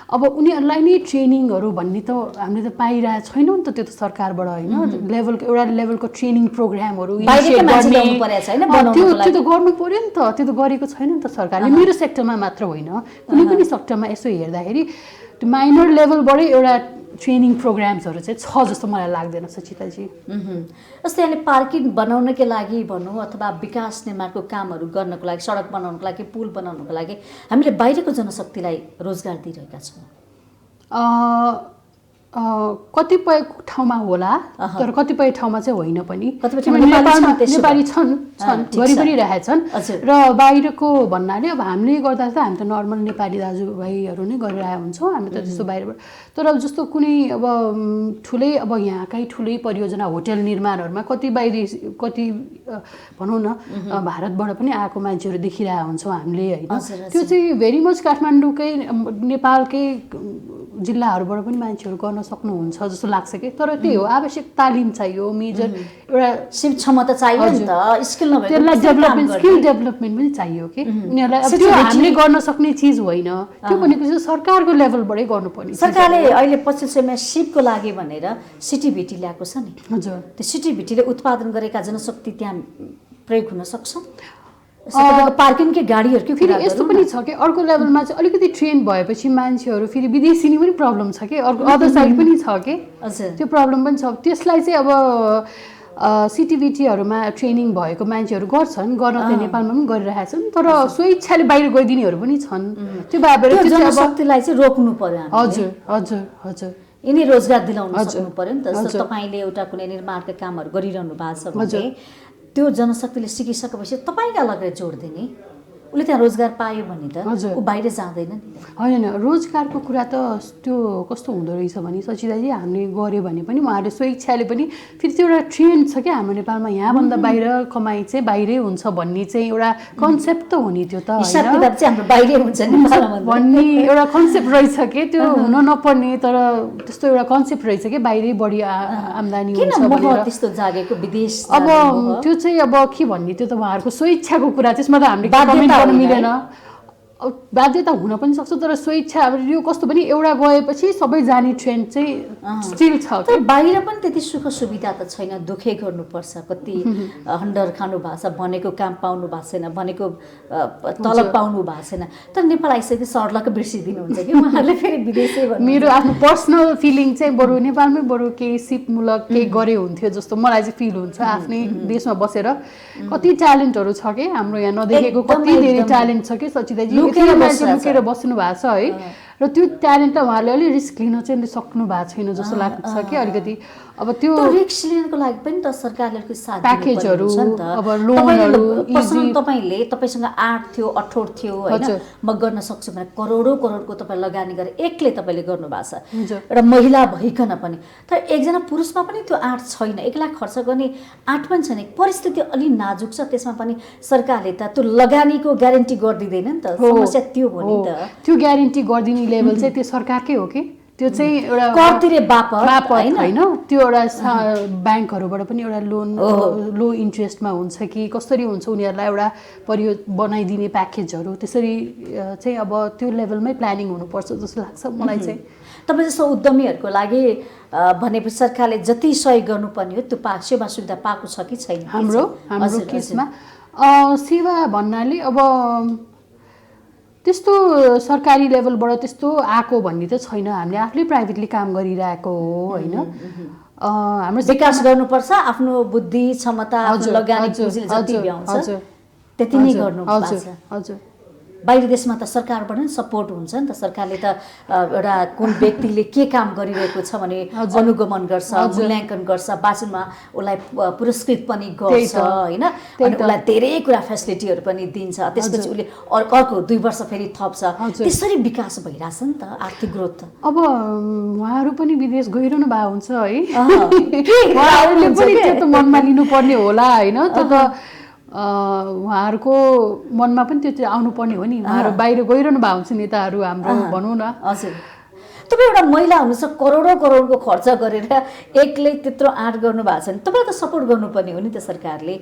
B: अब उनीहरूलाई नै ट्रेनिङहरू भन्ने त हामीले त पाइरहेको छैनौँ नि त, त्यो त सरकारबाट होइन, लेभलको एउटा लेभलको ट्रेनिङ प्रोग्रामहरू त्यो त गर्नु पर्यो नि त, त्यो त गरेको छैन नि त सरकारले। मेरो सेक्टरमा मात्र होइन, कुनै पनि सेक्टरमा यसो हेर्दाखेरि त्यो माइनर लेभलबाटै एउटा ट्रेनिङ प्रोग्राम्सहरू चाहिँ छ जस्तो मलाई लाग्दैन सचिताजी।
A: जस्तै अहिले पार्किङ बनाउनकै लागि भनौँ अथवा विकास निर्माणको कामहरू गर्नको लागि, सडक बनाउनको लागि, पुल बनाउनको लागि हामीले बाहिरको जनशक्तिलाई रोजगार दिइरहेका छौँ।
B: कतिपय ठाउँमा होला, तर कतिपय ठाउँमा चाहिँ होइन पनि। नेपाली छन् गरि पनि रहेछन् र बाहिरको भन्नाले अब हामीले गर्दा त हामी त नर्मल नेपाली दाजुभाइहरू नै गरिरहेको हुन्छौँ, हामी त त्यस्तो बाहिरबाट। तर अब जस्तो कुनै अब ठुलै अब यहाँकै ठुलै परियोजना होटेल निर्माणहरूमा कति बाहिरी कति भनौँ न भारतबाट पनि आएको मान्छेहरू देखिरहेको हुन्छौँ हामीले होइन। त्यो चाहिँ भेरी मच काठमाडौँकै नेपालकै जिल्लाहरूबाट पनि मान्छेहरू गर्न सक्नुहुन्छ जस्तो लाग्छ कि। तर त्यही हो, आवश्यक तालिम चाहियो, मेजर एउटा
A: क्षमता चाहियो नि त, स्किल नभए
B: त्यसलाई डेभलपमेन्ट, स्किल डेभलपमेन्ट पनि चाहियो कि उनीहरूलाई। अब त्यो हामीले गर्न सक्ने चिज होइन, त्यो भनेको चाहिँ सरकारको लेभलबाटै गर्नुपर्ने।
A: सरकारले अहिले पछिल्लो समयमा सिपको लागि भनेर सिटिभिटी ल्याएको छ नि,
B: हजुर,
A: त्यो सिटिभिटीले उत्पादन गरेका जनशक्ति त्यहाँ प्रयोग हुन सक्छ। पार्किङकै गाडीहरूको
B: फेरि यस्तो पनि छ कि अर्को लेभलमा चाहिँ अलिकति ट्रेन भएपछि मान्छेहरू फेरि विदेशी नि पनि प्रब्लम छ कि, अर्को अदर साइड पनि छ कि त्यो प्रब्लम पनि छ। त्यसलाई चाहिँ अब सिटिभिटीहरूमा ट्रेनिङ भएको मान्छेहरू गर्छन्, गर्न त नेपालमा पनि गरिरहेका छन्, तर स्वेच्छाले बाहिर गइदिनेहरू पनि छन्। त्यो भएर
A: जनशक्तिलाई चाहिँ रोक्नु पर्यो।
B: हजुर हजुर हजुर,
A: यिनी रोजगार दिलाउन सक्नु पर्यो नि त। जस्तो तपाईँले एउटा कुनै निर्माणका कामहरू गरिरहनु भएको छ भने त्यो जनशक्तिले सिकिसकेपछि तपाईँका लगेर जोड दिने, उसले त्यहाँ रोजगार पायो भने त ऊ बाहिर जाँदैन नि।
B: होइन, रोजगारको कुरा त त्यो कस्तो हुँदो रहेछ भने सचिदाजी, हामीले गऱ्यो भने पनि उहाँहरूले स्वेच्छाले पनि फेरि त्यो एउटा ट्रेन्ड छ क्या हाम्रो नेपालमा, यहाँभन्दा बाहिर कमाइ चाहिँ बाहिरै हुन्छ भन्ने चाहिँ एउटा कन्सेप्ट त हो नि, त्यो त
A: हाम्रो बाहिरै हुन्छ
B: भन्ने एउटा कन्सेप्ट रहेछ कि, त्यो हुन नपर्ने तर त्यस्तो एउटा कन्सेप्ट रहेछ कि बाहिरै बढी आम्दानी हुन्छ भनेर
A: त्यस्तो जागेको विदेश।
B: अब त्यो चाहिँ अब के भन्ने, त्यो त उहाँहरूको स्वेच्छाको कुरा, त्यसमा त हामीले मिलेन। बाध्यता हुन पनि सक्छ, तर स्वेच्छा अब यो कस्तो पनि एउटा गएपछि सबै जाने ट्रेन्ड चाहिँ स्टिल छ।
A: तर बाहिर पनि त्यति सुख सुविधा त छैन, दुःखै गर्नुपर्छ, कति हन्डर खानु भएको छ, भनेको काम पाउनु भएको छैन, भनेको तलब पाउनु भएको छैन। तर नेपाल आइसकेपछि सर्लक बिर्सिदिनुहुन्छ कि उहाँहरूले फेरि विदेशै।
B: मेरो आफ्नो पर्सनल फिलिङ चाहिँ बरु नेपालमै बरु केही सिपमूलक केही गरे हुन्थ्यो जस्तो मलाई चाहिँ फिल हुन्छ। आफ्नै देशमा बसेर कति ट्यालेन्टहरू छ कि हाम्रो यहाँ नदेखेको, कति धेरै ट्यालेन्ट छ कि सचिदाजी, लुकेर बस्नु भएको छ है। र त्यो ट्यालेन्टलाई उहाँले अलिक रिस्क लिन चाहिँ सक्नु भएको छैन जस्तो लाग्छ कि अलिकति। अब त्यो
A: रिस्क लिनको लागि पनि त सरकारले साथ
B: प्याकेजहरू, अब लोनहरू
A: तपाईँले तपाईँसँग 8 थियो 18 थियो होइन, म गर्न सक्छु भने करोडौँ करोडको तपाईँ लगानी गरेर एक्लै तपाईँले गर्नु भएको छ, एउटा महिला भइकन पनि। तर एकजना पुरुषमा पनि त्यो 8 छैन, 1 लाख खर्च गर्ने 8 पनि छैन, परिस्थिति अलि नाजुक छ, त्यसमा पनि सरकारले त त्यो लगानीको ग्यारेन्टी गरिदिँदैन नि त। समस्या त्यो हो नि त,
B: त्यो ग्यारेन्टी गरिदिने लेभल चाहिँ त्यो सरकारकै हो कि, त्यो चाहिँ एउटा
A: कर तिरे बापत
B: होइन, त्यो एउटा ब्याङ्कहरूबाट पनि एउटा लोन लो इन्ट्रेस्टमा हुन्छ कि कसरी हुन्छ, उनीहरूलाई एउटा बनाइदिने प्याकेजहरू त्यसरी चाहिँ अब त्यो लेभलमै प्लानिङ हुनुपर्छ जस्तो लाग्छ मलाई चाहिँ।
A: तपाईँ जस्तो उद्यमीहरूको लागि भनेपछि सरकारले जति सहयोग गर्नुपर्ने हो त्यो सेवा सुविधा पाएको छ कि छैन?
B: हाम्रो केसमा सेवा भन्नाले अब त्यस्तो सरकारी लेभलबाट त्यस्तो आएको भन्ने त छैन, हामीले आफूले प्राइभेटली काम गरिरहेको हो होइन।
A: हाम्रो विकास गर्नुपर्छ, आफ्नो बुद्धि क्षमता लगानी पुँजीले जति भ्याउँछ त्यति नै गर्नुपर्छ।
B: हजुर,
A: बाहिर देशमा त सरकारबाट नि सपोर्ट हुन्छ नि त, सरकारले त एउटा कुन व्यक्तिले के काम गरिरहेको छ भने अनुगमन गर्छ, मूल्याङ्कन गर्छ, बाँचनमा उसलाई पुरस्कृत पनि गर्छ होइन, अनि उसलाई धेरै कुरा फेसिलिटीहरू पनि दिन्छ, त्यसपछि उसले अर्को 2 वर्ष फेरि थप्छ, त्यसरी विकास भइरहेछ नि त, आर्थिक ग्रोथ।
B: अब उहाँहरू पनि विदेश गइरहनु भएको हुन्छ है, उहाँहरूले पनि त्यो त मनमा लिनुपर्ने होला होइन, त्यो त उहाँहरूको मनमा पनि त्यो आउनुपर्ने हो नि, उहाँहरू बाहिर गइरहनु भएको हुन्छ नेताहरू हाम्रो भनौँ न।
A: हजुर, तपाईँ एउटा महिला हुनुहुन्छ, करोडौँ करोडको खर्च गरेर एक्लै त्यत्रो आँट गर्नु भएको छ नि, तपाईँलाई त सपोर्ट गर्नुपर्ने हो नि त सरकारले।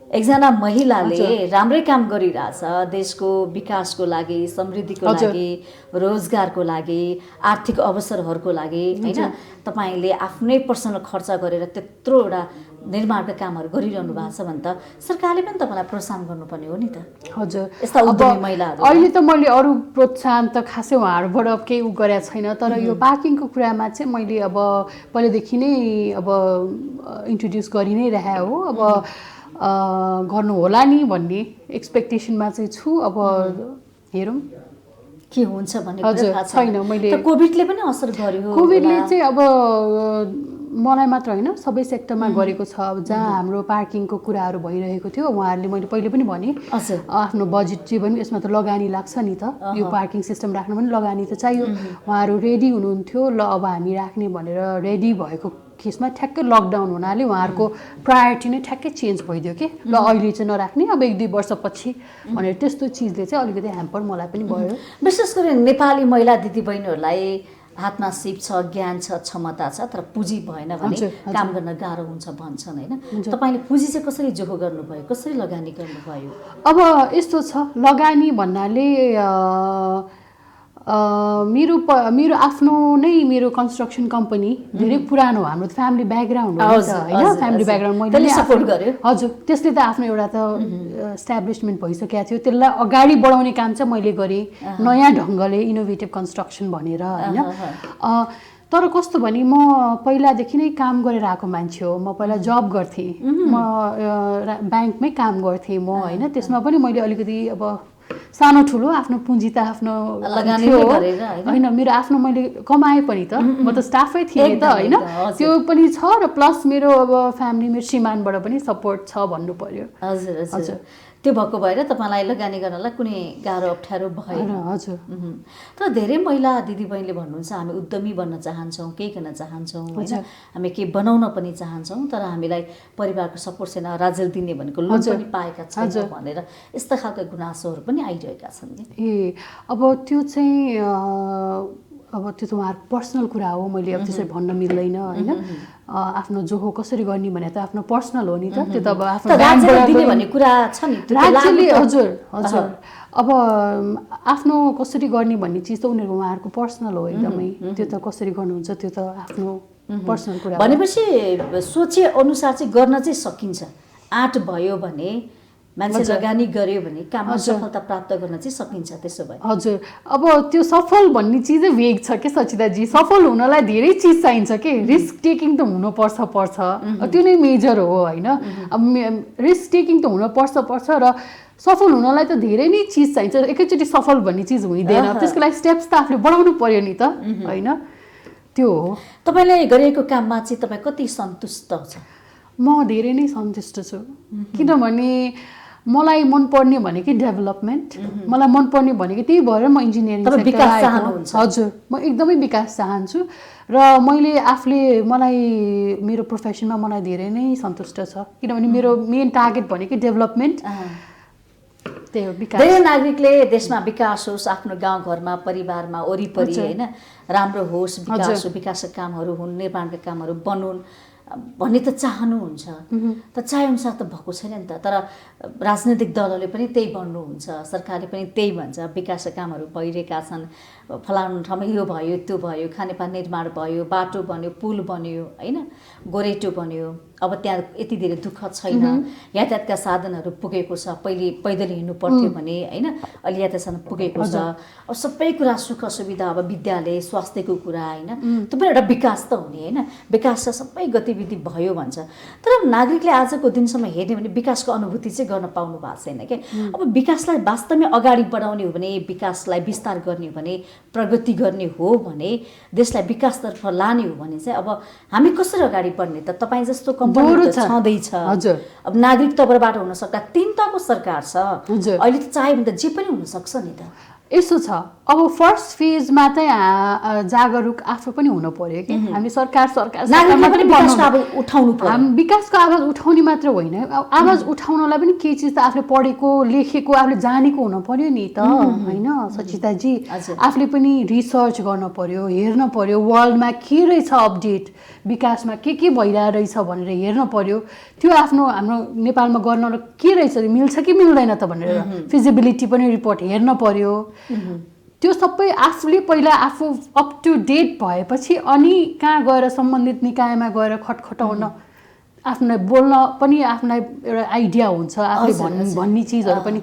A: एकजना महिलाले राम्रै काम गरिरहेछ, देशको विकासको लागि, समृद्धिको लागि, रोजगारको लागि, आर्थिक अवसरहरूको लागि, होइन? तपाईँले आफ्नै पर्सनल खर्च गरेर त्यत्रो एउटा निर्माणका कामहरू गरिरहनु भएको छ भने त सरकारले पनि तपाईँलाई प्रोत्साहन गर्नुपर्ने हो नि त।
B: हजुर,
A: यस्ता उद्यमी महिलाहरू
B: अहिले त मैले अरू प्रोत्साहन त खासै उहाँहरूबाट केही गरेको छैन, तर यो पार्किङको कुरामा चाहिँ मैले अब पहिलेदेखि नै अब इन्ट्रोड्युस गरि नै रहे हो। अब गर्नु होला नि भन्ने एक्सपेक्टेसनमा चाहिँ छु। अब हेरौँ
A: के हुन्छ भन्ने
B: हजुर
A: कुरा थाहा
B: छैन। मैले
A: कोभिडले पनि असर गर्यो।
B: कोभिडले चाहिँ अब मलाई मात्र होइन सबै सेक्टरमा गरेको छ। अब जहाँ हाम्रो पार्किङको कुराहरू भइरहेको थियो, उहाँहरूले मैले पहिले पनि भने आफ्नो बजेट जे पनि यसमा त लगानी लाग्छ नि त, यो पार्किङ सिस्टम राख्न पनि लगानी त चाहियो। उहाँहरू रेडी हुनुहुन्थ्यो, ल अब हामी राख्ने भनेर रेडी भएको केसमा ठ्याक्कै लकडाउन हुनाले उहाँहरूको प्रायोरिटी नै ठ्याक्कै चेन्ज भइदियो कि ल अहिले चाहिँ नराख्ने, अब 1-2 वर्षपछि भनेर त्यस्तो चिजले चाहिँ अलिकति ह्याम्पर मलाई पनि भयो।
A: विशेष गरी नेपाली महिला दिदीबहिनीहरूलाई हातमा सिप छ, ज्ञान छ, क्षमता छ, तर पुँजी भएन भने काम गर्न गाह्रो हुन्छ भन्छन्, होइन? तपाईँले पुँजी चाहिँ कसरी जोहो गर्नुभयो, कसरी लगानी गर्नुभयो?
B: अब यस्तो छ, लगानी भन्नाले मेरो आफ्नो नै मेरो कन्स्ट्रक्सन कम्पनी धेरै पुरानो, हाम्रो फ्यामिली ब्याकग्राउन्ड हो नि त, होइन? फ्यामिली ब्याकग्राउन्ड मैले
A: सपोर्ट गर्यो।
B: हजुर, त्यसले त आफ्नो एउटा त इस्टाब्लिसमेन्ट भइसकेको थियो, त्यसलाई अगाडि बढाउने काम चाहिँ मैले गरेँ नयाँ ढङ्गले, इनोभेटिभ कन्स्ट्रक्सन भनेर, होइन? तर कस्तो भने म पहिलादेखि नै काम गरेर आएको मान्छे हो। म पहिला जब गर्थेँ, म ब्याङ्कमै काम गर्थेँ म, होइन? त्यसमा पनि मैले अलिकति अब सानो ठुलो आफ्नो पुँजी त आफ्नो
A: लगानी
B: होइन, मेरो आफ्नो मैले कमाएँ पनि त, म त स्टाफै थिएँ त, होइन? त्यो पनि छ र प्लस मेरो अब फ्यामिली, मेरो श्रीमानबाट पनि सपोर्ट छ भन्नु पर्यो।
A: हजुर हजुर, त्यो भएको भएर तपाईँलाई लगानी गर्नलाई कुनै गाह्रो अप्ठ्यारो भएन?
B: हजुर।
A: तर धेरै महिला दिदीबहिनीले भन्नुहुन्छ हामी उद्यमी बन्न चाहन्छौँ, केही गर्न चाहन्छौँ, होइन? हामी केही बनाउन पनि चाहन्छौँ, तर हामीलाई परिवारको सपोर्ट छैन, राज्यले दिने भनेको लोन पनि पाएका छैनौँ भनेर यस्ता खालका गुनासोहरू पनि आइरहेका छन् नि।
B: ए अब त्यो चाहिँ अब त्यो त उहाँहरूको पर्सनल कुरा हो, मैले अब त्यसरी भन्न मिल्दैन, होइन? आफ्नो जोहो कसरी गर्ने भने त आफ्नो पर्सनल हो नि त, त्यो त अब आफ्नो
A: दिने भन्ने कुरा छ नि
B: राज्यले। हजुर हजुर, अब आफ्नो कसरी गर्ने भन्ने चिज त उनीहरूको उहाँहरूको पर्सनल हो एकदमै, त्यो त कसरी गर्नुहुन्छ त्यो त आफ्नो पर्सनल कुरा।
A: भनेपछि सोचे अनुसार चाहिँ गर्न चाहिँ सकिन्छ, आँट भयो भने, मान्छे लगानी गर्यो भने काममा सफलता प्राप्त गर्न चाहिँ सकिन्छ। त्यसो भए
B: हजुर, अब त्यो सफल भन्ने चिजै वेग छ के सचिताजी। सफल हुनलाई धेरै चिज चाहिन्छ के, रिस्क टेकिङ त हुनुपर्छ, त्यो नै मेजर हो, होइन? अब रिस्क टेकिङ त हुनुपर्छ र सफल हुनलाई त धेरै नै चिज चाहिन्छ, एकैचोटि सफल भन्ने चिज हुँदैन, त्यसको लागि स्टेप्स त आफूले बढाउनु पर्यो नि त, होइन? त्यो हो।
A: तपाईँले गरेको काममा चाहिँ तपाईँ कति सन्तुष्ट छ?
B: म धेरै नै सन्तुष्ट छु, किनभने मलाई मनपर्ने भनेकै डेभलपमेन्ट, मलाई मनपर्ने भनेको त्यही भएर म इन्जिनियरिङ
A: विकास चाहनुहुन्छ?
B: हजुर, म एकदमै विकास चाहन्छु र मैले आफूले मलाई मेरो प्रोफेसनमा मलाई धेरै नै सन्तुष्ट छ, किनभने मेरो मेन टार्गेट भनेकै डेभलपमेन्ट, त्यही हो विकास।
A: धेरै नागरिकले देशमा विकास होस्, आफ्नो गाउँघरमा, परिवारमा, वरिपरि, होइन, राम्रो होस्, विकास हो, विकासका कामहरू हुन्, निर्माणका कामहरू बनुन् भन्ने त चाहनुहुन्छ, तर चाहेअनुसार त भएको छैन नि त। तर राजनैतिक दलहरूले पनि त्यही भन्नुहुन्छ, सरकारले पनि त्यही भन्छ, विकासका कामहरू भइरहेका छन्, फलानु ठाउँमा यो भयो, त्यो भयो, खानेपानी निर्माण भयो, बाटो बन्यो, पुल बन्यो, होइन, गोरेटो बन्यो, अब त्यहाँ यति धेरै दुःख छैन, यातायातका साधनहरू पुगेको छ, पहिले पैदल हिँड्नु पर्थ्यो भने, होइन, अहिले यातायात साधन पुगेको छ, अब सबै कुरा सुख सुविधा, अब विद्यालय, स्वास्थ्यको कुरा, होइन, त्यो पनि एउटा विकास त हुने, होइन? विकास छ, सबै गतिविधि भयो भन्छ, तर नागरिकले आजको दिनसम्म हेर्ने भने विकासको अनुभूति चाहिँ गर्न पाउनु भएको छैन क्या। अब विकासलाई वास्तवमै अगाडि बढाउने हो भने, विकासलाई विस्तार गर्ने हो भने, प्रगति गर्ने हो भने, देशलाई विकासतर्फ लाने हो भने चाहिँ अब हामी कसरी अगाडि बढ्ने त? तपाईँ जस्तो कम्पनी छँदैछ, अब नागरिक तर्फबाट हुन सक्दा 3 तहको सरकार छ, अहिले त चाह्यो भने त जे पनि हुन सक्छ नि त।
B: यसो छ, अब फर्स्ट फेजमा चाहिँ जागरुक आफू पनि हुनु पर्यो कि हामी सरकार
A: नागरिकले पनि विकासको आवाज उठाउनु पर्यो।
B: हामी विकासको आवाज उठाउने मात्र होइन, आवाज उठाउनलाई पनि केही चिज त आफूले पढेको लेखेको आफूले जानेको हुनु पर्यो नि त, होइन सचिताजी? आफूले पनि रिसर्च गर्न पर्यो, हेर्न पर्यो वर्ल्डमा के रहेछ अपडेट, विकासमा के भइरहेको रहेछ भनेर हेर्न पर्यो। त्यो आफ्नो हाम्रो नेपालमा गर्न के रहेछ, मिल्छ कि मिल्दैन त भनेर फिजिबिलिटी पनि रिपोर्ट हेर्न पर्यो। त्यो सबै आफूले पहिला आफू अप टु डेट भएपछि अनि कहाँ गएर सम्बन्धित निकायमा गएर खटखटाउन, आफूलाई बोल्न पनि आफूलाई एउटा आइडिया हुन्छ, आफूले भन्ने चिजहरू पनि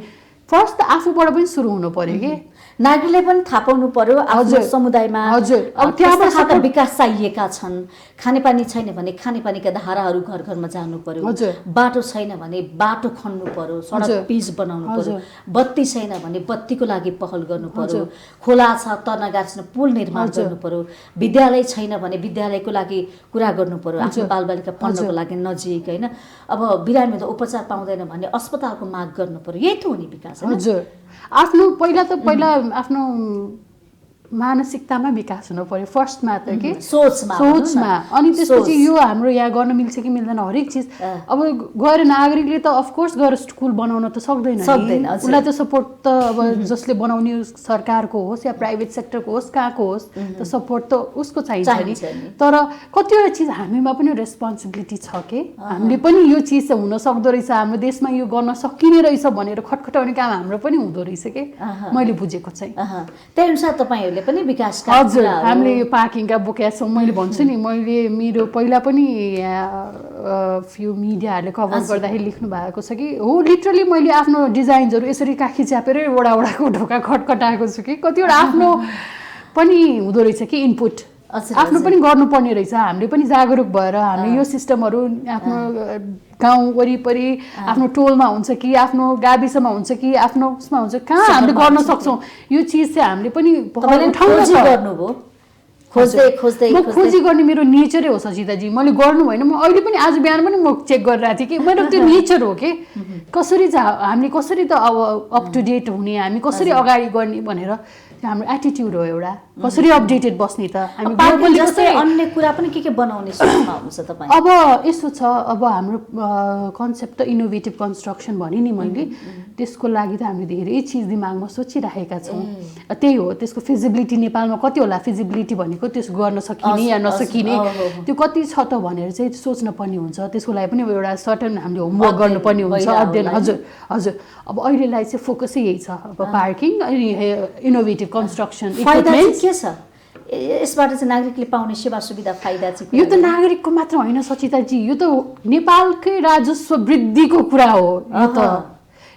B: फर्स्ट आफूबाट पनि सुरु हुनु पर्यो कि
A: नागरिकले पनि थाहा पाउनु पर्यो आफ्नो समुदायमा
B: अब त्यहाँबाट
A: विकास चाहिएका छन्। खानेपानी छैन भने खानेपानीका धाराहरू घर घरमा जानु पर्यो, बाटो छैन भने बाटो खन्नु पर्यो, सडक पिच बनाउनु पर्यो, बत्ती छैन भने बत्तीको लागि पहल गर्नु पर्यो, खोला छ त नगार्छन् पुल निर्माण गर्नु पर्यो, विद्यालय छैन भने विद्यालयको लागि कुरा गर्नु पर्यो, आफ्नो बालबालिका पढ्नको लागि नजिक, होइन? अब बिरामी उपचार पाउँदैन भने अस्पतालको माग गर्नु पर्यो। यही त हो नि विकास।
B: हजुर, आफ्नो पहिला आफ्नो मानसिकतामा विकास हुनु पर्यो फर्स्टमा त कि सोचमा। अनि त्यसपछि यो हाम्रो यहाँ गर्न मिल्छ कि मिल्दैन हरेक चिज। अब गएर नागरिकले त अफकोर्स गएर स्कुल बनाउन त सक्दैन, उसलाई त सपोर्ट त अब जसले बनाउने सरकारको होस् या प्राइभेट सेक्टरको होस् कहाँको होस् त सपोर्ट त उसको चाहिन्छ नि। तर कतिवटा चिज हामीमा पनि रेस्पोन्सिबिलिटी छ कि हामीले पनि यो चिज चाहिँ हुन सक्दो रहेछ, हाम्रो देशमा यो गर्न सकिने रहेछ भनेर खटखटाउने काम हाम्रो पनि हुँदो रहेछ कि मैले बुझेको चाहिँ।
A: त्यही अनुसार तपाईँहरूले पनि विकास।
B: हजुर, हामीले यो पार्किङका बोकेका छौँ। मैले भन्छु नि, मैले मेरो पहिला पनि फ्यु मिडियाहरूले कभर गर्दाखेरि लेख्नु भएको छ कि हो लिटरली मैले आफ्नो डिजाइन्सहरू यसरी काखी च्यापेर वडाको ढोका खटखटाएको छु कि कतिवटा आफ्नो पनि हुँदो रहेछ कि इनपुट आफ्नो पनि गर्नुपर्ने रहेछ। हामीले पनि जागरुक भएर हामीले यो सिस्टमहरू आफ्नो गाउँ वरिपरि आफ्नो टोलमा हुन्छ कि आफ्नो गाविसमा हुन्छ कि आफ्नो उसमा हुन्छ, कहाँ हामीले गर्न सक्छौँ यो चिज चाहिँ हामीले पनि खोजी गर्ने मेरो नेचरै हो सजिताजी। मैले गर्नु भएन, म अहिले पनि आज बिहान पनि म चेक गरिरहेको थिएँ कि मेरो त्यो नेचर हो कि कसरी हामीले कसरी त अब अप टु डेट हुने, हामी कसरी अगाडि गर्ने भनेर हाम्रो एटिट्युड हो एउटा। कसरी अपडेटेड बस्ने त हामी
A: अन्य कुरा पनि के बनाउने सोचमा हुन्छ तपाईँ?
B: अब यसो छ, अब हाम्रो कन्सेप्ट त इनोभेटिभ कन्स्ट्रक्सन भने नि मैले, त्यसको लागि त हामीले धेरै चिज दिमागमा सोचिराखेका छौँ। त्यही हो, त्यसको फिजिबिलिटी नेपालमा कति होला, फिजिबिलिटी भनेको त्यसको गर्न सकिने या नसकिने त्यो कति छ त भनेर चाहिँ सोच्न पर्ने हुन्छ। त्यसको लागि पनि एउटा सर्टन हामीले होमवर्क गर्नुपर्ने हुन्छ, अध्ययन। हजुर हजुर, अब अहिलेलाई चाहिँ फोकसै यही छ, अब पार्किङ अनि इनोभेटिभ कन्स्ट्रक्सन।
A: के छ यसबाट चाहिँ नागरिकले पाउने सेवा सुविधा फाइदा चाहिँ?
B: यो त नागरिकको मात्र होइन सचिताजी, यो त नेपालकै राजस्व वृद्धिको कुरा हो। यो त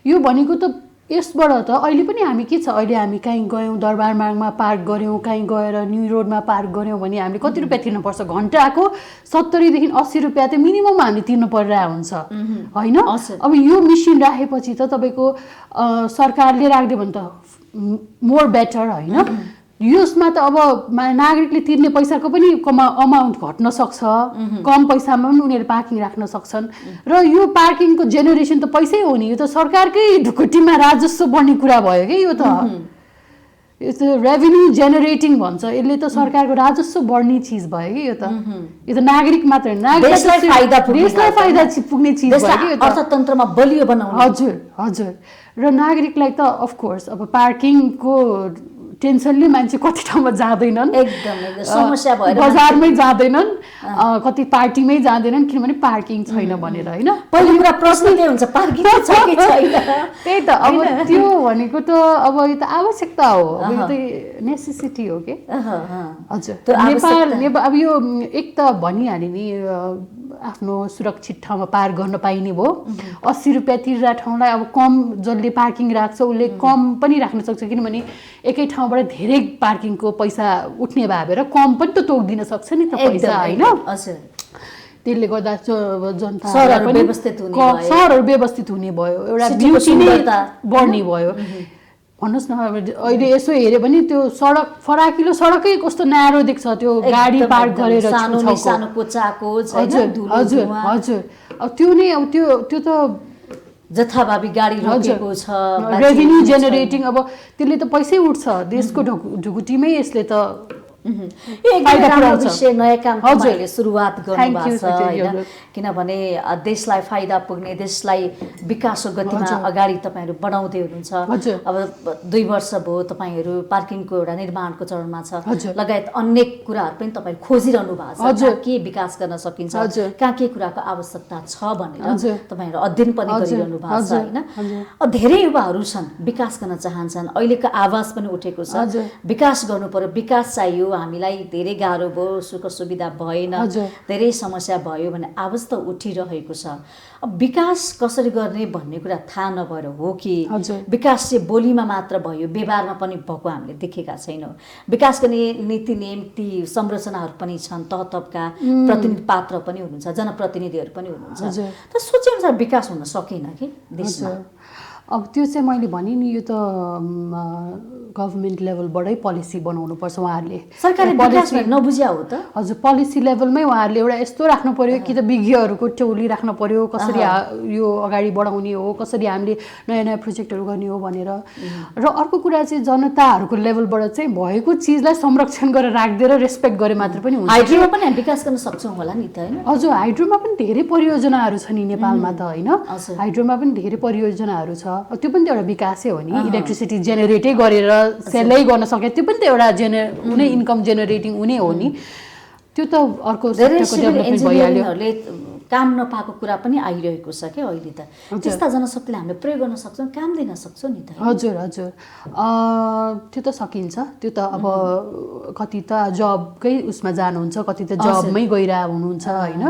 B: यो भनेको त यसबाट त अहिले पनि हामी के छ, अहिले हामी कहीँ गयौँ दरबार मार्गमा पार्क गऱ्यौँ, कहीँ गएर न्यू रोडमा पार्क गऱ्यौँ भने हामीले कति रुपियाँ तिर्नुपर्छ? घन्टाको 70 देखि 80 रुपियाँ त मिनिमम हामीले तिर्नु परिरहेको हुन्छ, होइन? अब यो मेसिन राखेपछि त तपाईँको सरकारले राखिदियो भने त मोर बेटर, होइन? यसमा त अब नागरिकले तिर्ने पैसाको पनि अमाउन्ट घट्न सक्छ, कम पैसामा पनि उनीहरूले पार्किङ राख्न सक्छन्। र यो पार्किङको जेनेरेसन त पैसै हो नि, यो त सरकारकै ढुकुटीमा राजस्व बढ्ने कुरा भयो कि यो त रेभेन्यू जेनेरेटिङ भन्छ, यसले त सरकारको राजस्व बढ्ने चिज भयो कि यो त नागरिक मात्र देशलाई फाइदा पुग्ने चिज भयो कि यो त
A: अर्थतन्त्रमा बलियो बनाउने।
B: हजुर हजुर, र नागरिकलाई त अफकोर्स अब पार्किङको टेन्सनले मान्छे कति ठाउँमा जाँदैनन्,
A: एकदम समस्या भएर
B: बजारमै जाँदैनन्, कति पार्टीमै जाँदैनन् किनभने पार्किङ छैन भनेर, होइन?
A: पहिलो कुरा प्रश्न के हुन्छ, पार्किङ छ कि छैन?
B: त्यही त, अब त्यो भनेको त अब यो त आवश्यकता हो, अब यो त नेसेसिटी हो कि। हजुर, नेपाल अब यो एक त भनिहाल्यो नि आफ्नो सुरक्षित ठाउँमा पार्क गर्न पाइने भयो। 80 रुपियाँ तिर्दा ठाउँलाई अब कम जसले पार्किङ राख्छ उसले कम पनि राख्न सक्छ, किनभने एकै ठाउँबाट धेरै पार्किङको पैसा उठ्ने भएर कम पनि त तोकिदिन सक्छ नि त पैसा, होइन? त्यसले गर्दा जनता सहरहरू व्यवस्थित हुने भयो, एउटा ब्युटी नै बढ्ने भयो। भन्नुहोस् न, अहिले यसो हेऱ्यो भने त्यो सडक फराकिलो सडकै कस्तो न्यारो देख्छ, त्यो गाडी पार्क गरेर
A: सानो कोचाको।
B: हजुर हजुर हजुर, अब त्यो नै अब त्यो त
A: जथाभावी गाडी रोकेको छ,
B: रेभिन्यू जेनेरेटिङ, अब त्यसले त पैसै उठ्छ देशको ढुकुटीमै, यसले त
A: यो एकदमै राम्रो विषय, नयाँ काम तपाईँले सुरुवात गर्नुभएको छ होइन, किनभने देशलाई फाइदा पुग्ने, देशलाई विकासको गतिमा अगाडि तपाईँहरू बढाउँदै हुनुहुन्छ। अब 2 वर्ष भयो तपाईँहरू पार्किङको एउटा निर्माणको चरणमा छ, लगायत अन्य कुराहरू पनि तपाईँहरू खोजिरहनु भएको छ, के विकास गर्न सकिन्छ, कहाँ के कुराको आवश्यकता छ भनेर तपाईँहरू अध्ययन पनि गरिरहनु भएको छ होइन। धेरै युवाहरू छन् विकास गर्न चाहन्छन्, अहिलेको आवाज पनि उठेको छ, विकास गर्नु पर्यो, विकास चाहियो, हामीलाई धेरै गाह्रो भयो, सुख सुविधा भएन, धेरै समस्या भयो भन्ने आवाज त उठिरहेको छ। अब विकास कसरी गर्ने भन्ने कुरा थाहा नभएर हो कि विकास चाहिँ बोलीमा मात्र भयो, व्यवहारमा पनि भएको हामीले देखेका छैनौँ। विकास गर्ने नीति नियम ती संरचनाहरू पनि छन्, तह तहका प्रतिनिधि पात्र पनि हुनुहुन्छ, जनप्रतिनिधिहरू पनि हुनुहुन्छ, त सोचे अनुसार विकास हुन सकेन कि देशमा।
B: अब त्यो चाहिँ मैले भने नि, यो त गभर्मेन्ट लेभलबाटै पोलिसी बनाउनु पर्छ उहाँहरूले,
A: सरकारले विकास नबुझ्या हो त।
B: हजुर, पोलिसी लेभलमै उहाँहरूले एउटा यस्तो राख्नु पर्यो कि त विज्ञहरूको टोली राख्नु पर्यो, कसरी यो अगाडि बढाउने हो, कसरी हामीले नयाँ नयाँ प्रोजेक्टहरू गर्ने हो भनेर। र अर्को कुरा चाहिँ जनताहरूको लेभलबाट चाहिँ भएको चिजलाई संरक्षण गरेर राख्दै र रेस्पेक्ट गरे मात्र पनि हुन्छ।
A: हाइड्रोमा पनि हामी विकास गर्न सक्छौँ होला नि त होइन।
B: हजुर, हाइड्रोमा पनि धेरै परियोजनाहरू छ नि नेपालमा त होइन, हाइड्रोमा पनि धेरै परियोजनाहरू छ, त्यो पनि त एउटा विकासै हो नि। इलेक्ट्रिसिटी जेनेरेटै गरेर सेलै गर्न सके, त्यो पनि त एउटा हुने इन्कम जेनेरेटिङ हुने हो नि। त्यो त अर्को सेक्टरको डेभलपमेन्ट भइहाल्यो।
A: काम नपाएको कुरा पनि आइरहेको छ क्या अहिले त। त्यस्ता जनशक्तिले हामीले प्रयोग गर्न सक्छौँ, काम दिन सक्छौँ नि त।
B: हजुर हजुर, त्यो त सकिन्छ। त्यो त अब कति त जबकै उसमा जानुहुन्छ, कति त जबमै गइरहेको हुनुहुन्छ होइन,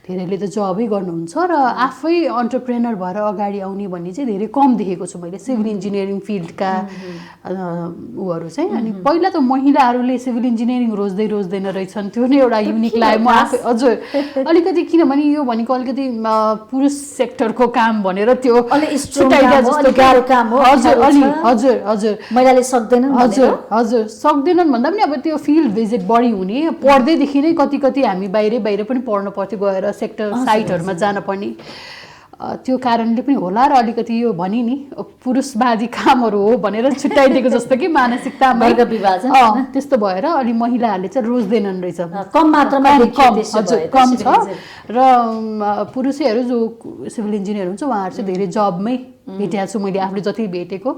B: धेरैले त जबै गर्नुहुन्छ र आफै अन्टरप्रेनर भएर अगाडि आउने भन्ने चाहिँ धेरै कम देखेको छु मैले सिभिल इन्जिनियरिङ फिल्डका उहरू चाहिँ। अनि पहिला त महिलाहरूले सिभिल इन्जिनियरिङ रोज्दैन रहेछन्, त्यो नै एउटा युनिक लाग्यो म आफै। हजुर, अलिकति किनभने यो भनेको अलिकति पुरुष सेक्टरको काम भनेर त्यो
A: छुट्याइदिया जस्तो गाह्रो काम हो।
B: हजुर हजुर हजुर,
A: महिलाले सक्दैनन्।
B: हजुर हजुर, सक्दैनन् भन्दा पनि अब त्यो फिल्ड भिजिट बढी हुने, पढ्दैदेखि नै कति कति हामी बाहिर पनि पढ्नु पर्थ्यो, गएर सेक्टर साइटहरूमा जान पर्ने, त्यो कारणले पनि होला। र अलिकति यो भनि नि पुरुषवादी कामहरू हो भनेर छुट्याइदिएको जस्तो कि मानसिकतामा त्यस्तो भएर अलि महिलाहरूले चाहिँ रोज्दैनन् रहेछ,
A: कम मात्रामा
B: कम छ। र पुरुषैहरू जो सिभिल इन्जिनियर हुन्छ उहाँहरू चाहिँ धेरै जबमै भेटेको छु मैले, आफूले जति भेटेको।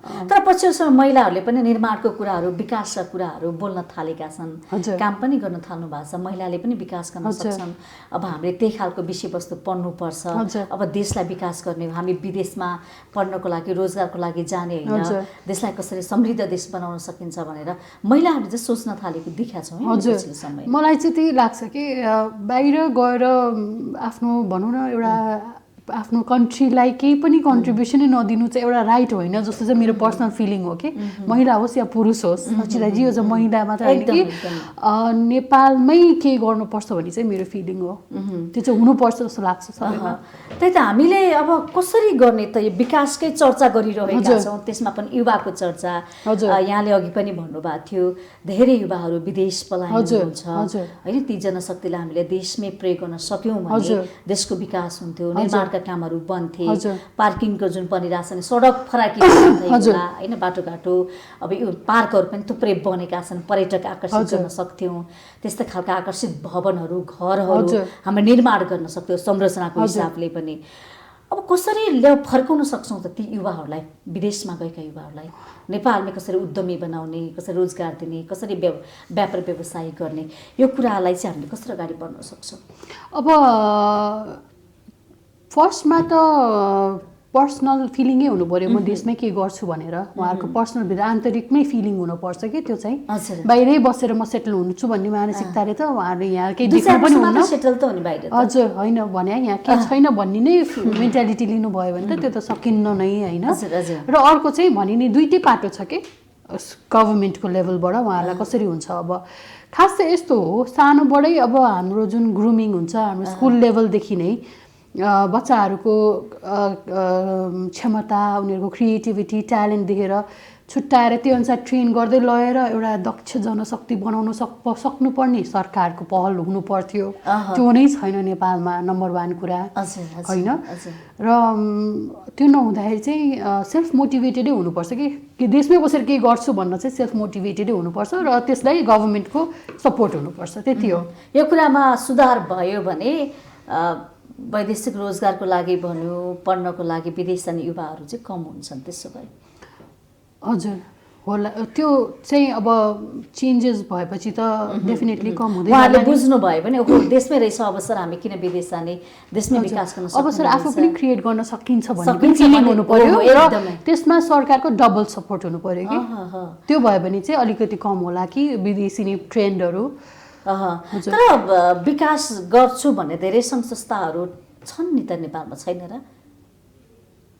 A: तर पछिल्लो समय महिलाहरूले पनि निर्माणको कुराहरू, विकासका कुराहरू बोल्न थालेका छन्, काम पनि गर्न थाल्नु भएको छ, महिलाले पनि विकास गर्न सक्छन्। अब हामीले त्यही खालको विषयवस्तु पढ्नुपर्छ। अब देशलाई विकास गर्ने, हामी विदेशमा पढ्नको लागि, रोजगारको लागि जाने होइन, देशलाई कसरी समृद्ध देश बनाउन सकिन्छ भनेर महिलाहरूले चाहिँ सोच्न थालेको देखेका छौँ पछिल्लो समय।
B: मलाई चाहिँ त्यही लाग्छ कि बाहिर गएर आफ्नो भनौँ न एउटा आफ्नो कन्ट्रीलाई केही पनि कन्ट्रिब्युसनै नदिनु चाहिँ एउटा राइट होइन जस्तो चाहिँ मेरो पर्सनल फिलिङ हो कि। महिला होस् या पुरुष होस्, सच्चिलाई जे होस्, महिला मात्र होइन कि नेपालमै केही गर्नुपर्छ भन्ने चाहिँ मेरो फिलिङ हो। त्यो चाहिँ हुनुपर्छ जस्तो लाग्छ सबैमा।
A: त्यही त हामीले अब कसरी गर्ने त, यो विकासकै चर्चा गरिरहेका छौँ, त्यसमा पनि युवाको चर्चा। यहाँले अघि पनि भन्नुभएको थियो धेरै युवाहरू विदेश पलायन हुन्छ होइन, ती जनशक्तिलाई हामीले देशमै प्रयोग गर्न सक्यौँ भने देशको विकास हुन्थ्यो, निर्माणका कामहरू बन्थे, पार्किङको जुन परिरहेछ नि, सडक फराकिला होइन, बाटोघाटो, अब यो पार्कहरू पनि थुप्रै बनेका छन्, पर्यटक आकर्षित गर्न सक्थ्यौँ, त्यस्तै खालका आकर्षित भवनहरू, घरहरू हामीले निर्माण गर्न सक्थ्यौँ संरचनाको हिसाबले पनि। अब कसरी फर्काउन सक्छौँ त ती युवाहरूलाई, विदेशमा गएका युवाहरूलाई नेपालमा कसरी उद्यमी बनाउने, कसरी रोजगार दिने, कसरी व्यापार व्यवसाय गर्ने, यो कुरालाई चाहिँ हामीले कसरी अगाडि बढ्न सक्छौँ?
B: अब फर्स्टमा त पर्सनल फिलिङै हुनु पऱ्यो, म देशमै के गर्छु भनेर उहाँहरूको पर्सनल भित्र आन्तरिकमै फिलिङ हुनुपर्छ कि त्यो चाहिँ बाहिरै बसेर म सेटल हुन्छु भन्ने मानसिकताले त उहाँहरूले यहाँ केही देख्नु पनि हुन्न।
A: सेटल त हुने बाहिर
B: हजुर होइन भने यहाँ के छैन भन्ने नै मेन्टालिटी लिनुभयो भने त त्यो त सकिन्न नै होइन। र अर्को चाहिँ भने नि दुइटै पाटो छ कि गभर्मेन्टको लेभलबाट उहाँहरूलाई कसरी हुन्छ। अब खास चाहिँ यस्तो हो, सानोबाटै अब हाम्रो जुन ग्रुमिङ हुन्छ हाम्रो स्कुल लेभलदेखि नै बच्चाहरूको क्षमता, उनीहरूको क्रिएटिभिटी, ट्यालेन्ट देखेर छुट्याएर त्यो अनुसार ट्रेन गर्दै लगेर एउटा दक्ष जनशक्ति बनाउन सक्नुपर्ने सरकारको पहल हुनु पर्थ्यो। त्यो नै छैन नेपालमा नम्बर 1 कुरा होइन। र त्यो नहुँदाखेरि चाहिँ सेल्फ मोटिभेटेडै हुनुपर्छ कि देशमै बसेर केही गर्छु भन्न चाहिँ सेल्फ मोटिभेटेडै हुनुपर्छ र त्यसलाई गभर्मेन्टको सपोर्ट हुनुपर्छ, त्यति हो।
A: यो कुरामा सुधार भयो भने वैदेशिक रोजगारको लागि भन्यो, पढ्नको लागि विदेश जाने युवाहरू चाहिँ कम हुन्छन्, त्यसो भए
B: हजुर होला। त्यो चाहिँ अब चेन्जेस भएपछि त डेफिनेटली कम हुँदै
A: उहाँहरूले बुझ्नुभयो भने ओहो देशमै रहेछ अवसर, हामी किन विदेश जाने, देशमै विकास गर्न सक्छौँ,
B: अवसर आफू पनि क्रिएट गर्न सकिन्छ भन्ने फिलिङ हुनु पर्यो र त्यसमा सरकारको डबल सपोर्ट हुनु पर्यो कि त्यो भयो भने चाहिँ अलिकति कम होला कि विदेशी ट्रेन्डहरू।
A: तर विकास गर्छु भन्ने धेरै सङ्घ संस्थाहरू छन् नि त नेपालमा, छैन र?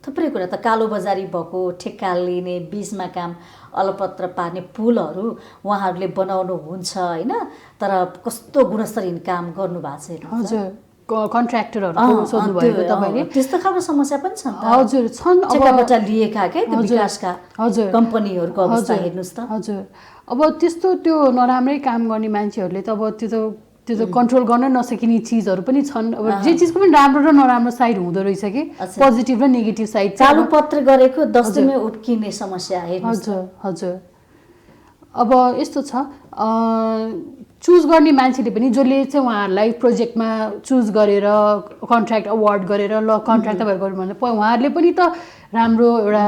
A: थुप्रै कुरा त कालो बजारी भएको, ठेक्का लिने, बीचमा काम अलपत्र पार्ने पुलहरू उहाँहरूले बनाउनु हुन्छ होइन, तर कस्तो गुणस्तरहीन काम गर्नु भएको छैन।
B: हजुर कन्ट्र्याक्टरहरू सोध्नु भएको तपाईँले,
A: त्यस्तो खालको समस्या पनि छन्।
B: हजुर छन्,
A: ठेक्काबाट लिएका के त्यो विकासका कम्पनीहरूको अवस्था हेर्नुहोस् त।
B: हजुर अब त्यस्तो त्यो नराम्रै काम गर्ने मान्छेहरूले त अब त्यो त कन्ट्रोल गर्न नसकिने चिजहरू पनि छन्। अब जे चिजको पनि राम्रो र नराम्रो साइड हुँदो रहेछ कि, पोजिटिभ र नेगेटिभ साइड।
A: चालु पत्र गरेको 10 दिनमै उठ्किने समस्या हेर्नुहोस्।
B: हजुर हजुर अब यस्तो छ, चुज गर्ने मान्छेले पनि जसले चाहिँ उहाँहरूलाई प्रोजेक्टमा चुज गरेर कन्ट्र्याक्ट अवार्ड गरेर ल कन्ट्र्याक्ट तपाईँहरू गर्नु भने उहाँहरूले पनि त राम्रो एउटा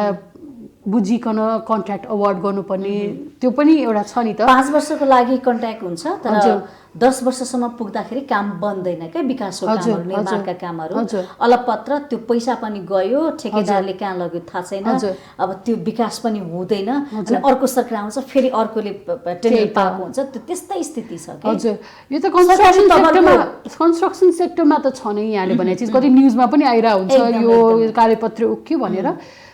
B: बुझिकन कन्ट्र्याक्ट अवार्ड गर्नुपर्ने त्यो पनि एउटा छ नि त।
A: 5 वर्षको लागि कन्ट्र्याक्ट हुन्छ, तर 10 वर्षसम्म पुग्दाखेरि काम बन्दैन क्या, विकासको कामहरू, निर्माणका कामहरू अलपत्र, त्यो पैसा पनि गयो, ठेकेदारले कहाँ लग्यो थाहा छैन, अब त्यो विकास पनि हुँदैन, अनि अर्को सरकार आउँछ फेरि अर्कोले टेन्डर पाएको हुन्छ, त्यस्तै स्थिति छ।
B: हजुर यो त कन्स्ट्रक्सन सेक्टरमा त छ नै, यहाँले भने चिज कति न्युजमा पनि आइरहेको हुन्छ यो कार्यपत्र उक्क्यो भनेर।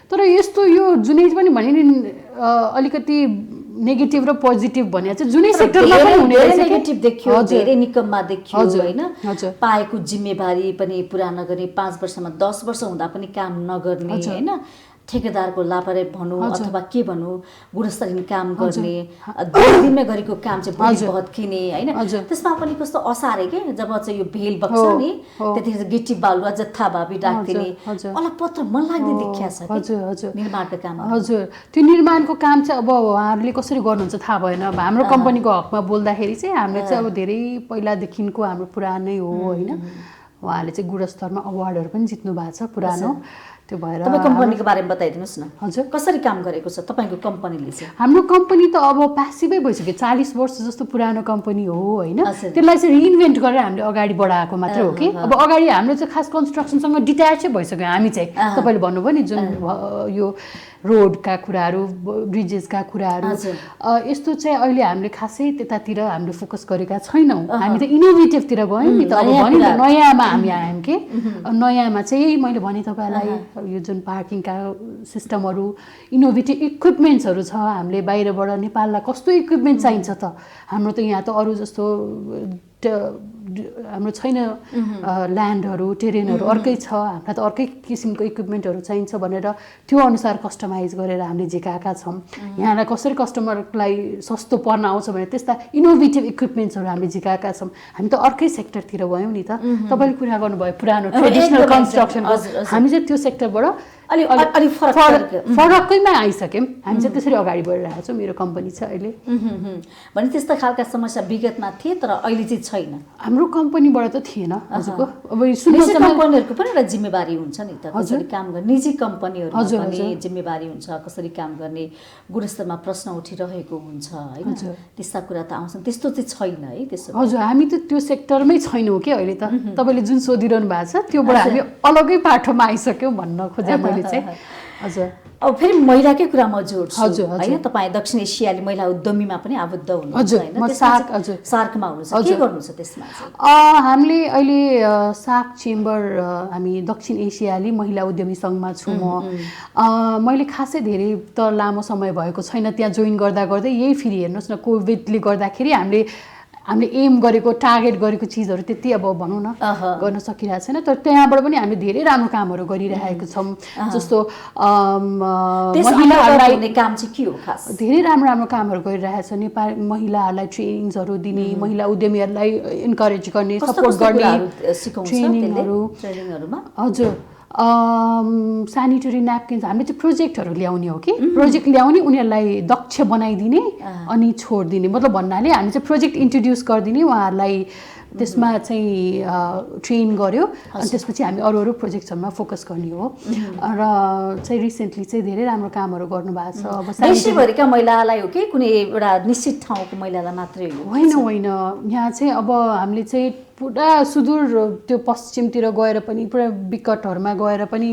B: तर यस्तो यो जुनै पनि भने नि अलिकति नेगेटिभ र पोजिटिभ भने चाहिँ जुनै सेक्टरमा पनि हुने रहेछ।
A: नेगेटिभ देखियो, धेरै निकममा देखियो होइन, पाएको जिम्मेवारी पनि पुरा नगर्ने, 5 वर्षमा 10 वर्ष हुँदा पनि काम नगर्ने होइन, ठेकेदारको लापरवाही भनौँ अथवा के भनौँ, गुणस्तरहीन काम गर्ने, 2 दिनमै गरेको काम चाहिँ भोलि भत्किने होइन। त्यसमा पनि कस्तो असारे के, जब चाहिँ यो भेल बग्छ नि त्यतिखेर गिटी बालुवा जथाभावी राखिदिने अलपत्र मन लाग्दै देखिया छ निर्माणको काम।
B: हजुर त्यो निर्माणको काम चाहिँ अब उहाँहरूले कसरी गर्नुहुन्छ थाहा भएन। अब हाम्रो कम्पनीको हकमा बोल्दाखेरि चाहिँ हामीले चाहिँ अब धेरै पहिलादेखिको हाम्रो पुरानै हो होइन, उहाँहरूले चाहिँ गुणस्तरमा अवार्डहरू पनि जित्नु भएको छ पुरानो। त्यो भएर
A: तपाईँ कम्पनीको बारेमा बताइदिनुहोस् न।
B: हजुर
A: कसरी काम गरेको छ तपाईँको कम्पनीले चाहिँ?
B: हाम्रो कम्पनी त अब प्यासिभै भइसक्यो, 40 वर्ष जस्तो पुरानो कम्पनी हो होइन, त्यसलाई चाहिँ रिइन्भेन्ट गरेर हामीले अगाडि बढाएको मात्रै हो कि। अब अगाडि हाम्रो चाहिँ खास कन्स्ट्रक्सनसँग डिट्याचै भइसक्यो हामी चाहिँ। तपाईँले भन्नुभयो नि जुन यो रोडका कुराहरू, ब्रिजेसका कुराहरू, यस्तो चाहिँ अहिले हामीले खासै त्यतातिर हामीले फोकस गरेका छैनौँ। हामी त इनोभेटिभतिर गयौँ नि त। अब भने त नयाँमा हामी आयौँ कि, नयाँमा चाहिँ मैले भने तपाईँलाई यो जुन पार्किङका सिस्टमहरू, इनोभेटिभ इक्विपमेन्ट्सहरू छ। हामीले बाहिरबाट नेपाललाई कस्तो इक्विपमेन्ट चाहिन्छ त, हाम्रो त यहाँ त अरू जस्तो हाम्रो छैन ल्यान्डहरू, टेरेनहरू अर्कै छ, हामीलाई त अर्कै किसिमको इक्विपमेन्टहरू चाहिन्छ भनेर त्यो अनुसार कस्टमाइज गरेर हामीले झिकाएका छौँ। यहाँलाई कसरी कस्टमरलाई सस्तो पर्न आउँछ भने त्यस्ता इनोभेटिभ इक्विपमेन्ट्सहरू हामीले झिकाएका छौँ। हामी त अर्कै सेक्टरतिर गयौँ नि त। तपाईँले कुरा गर्नुभयो पुरानो ट्रेडिसनल कन्स्ट्रक्सन, हामी चाहिँ त्यो सेक्टरबाट
A: अलि
B: फरकैमा आइसक्यौँ। हामी चाहिँ त्यसरी अगाडि बढिरहेको छौँ, मेरो कम्पनी छ अहिले।
A: भने त्यस्ता खालका समस्या विगतमा थिए तर अहिले चाहिँ छैन।
B: हाम्रो कम्पनीबाट त थिएन हजुरको। अब
A: निजी कम्पनीहरूको पनि एउटा जिम्मेवारी हुन्छ नि त, कसरी काम गर्ने, निजी कम्पनीहरूमा पनि जिम्मेवारी हुन्छ, कसरी काम गर्ने, गुणस्तरमा प्रश्न उठिरहेको हुन्छ होइन, त्यस्ता कुरा त आउँछन्। त्यस्तो चाहिँ छैन है त्यसो?
B: हजुर हामी त त्यो सेक्टरमै छैनौँ कि अहिले त। तपाईँले जुन सोधिरहनु भएको छ त्योबाट हामी अलगै पाटोमा आइसक्यौँ भन्न खोजे मैले चाहिँ। हजुर
A: अब फेरि महिलाकै कुरामा जोड्छु होइन, तपाईँ दक्षिण एसियाली महिला उद्यमीमा पनि आबद्ध हुनुहुन्छ होइन, सार्कमा हुनुहुन्छ, के गर्नुहुन्छ त्यसमा?
B: हामीले अहिले सार्क चेम्बर, हामी दक्षिण एसियाली महिला उद्यमी सङ्घमा छु म। मैले खासै धेरै त लामो समय भएको छैन त्यहाँ जोइन गर्दा गर्दै, यही फेरि हेर्नुहोस् न कोभिडले गर्दाखेरि हामीले हामीले एम गरेको टार्गेट गरेको चिजहरू त्यति अब भनौँ न गर्न सकिरहेको छैन, तर त्यहाँबाट पनि हामीले धेरै राम्रो कामहरू गरिरहेको छौँ। जस्तो महिलाहरूलाई
A: काम चाहिँ के हो खास?
B: धेरै राम्रो कामहरू गरिरहेको छ। नेपाल महिलाहरूलाई ट्रेनिङ्सहरू दिने, महिला उद्यमीहरूलाई इन्करेज गर्ने, सपोर्ट गर्ने ट्रेनिङहरू। हजुर, सेनिटरी न्यापकिन्स हामीले चाहिँ प्रोजेक्टहरू ल्याउने हो कि प्रोजेक्ट ल्याउने, उनीहरूलाई दक्ष बनाइदिने अनि छोडिदिने, मतलब भन्नाले हामी चाहिँ प्रोजेक्ट इन्ट्रोड्युस गरिदिने, उहाँहरूलाई त्यसमा चाहिँ ट्रेन गर्यो अनि त्यसपछि हामी अरू प्रोजेक्टहरूमा फोकस गर्ने हो। र चाहिँ रिसेन्टली चाहिँ धेरै राम्रो कामहरू गर्नुभएको छ।
A: अब देशैभरिका महिलालाई हो कि कुनै एउटा निश्चित ठाउँको महिलालाई मात्रै
B: होइन, यहाँ चाहिँ अब हामीले चाहिँ पुरा सुदूर त्यो पश्चिमतिर गएर पनि, पुरा विकटहरूमा गएर पनि,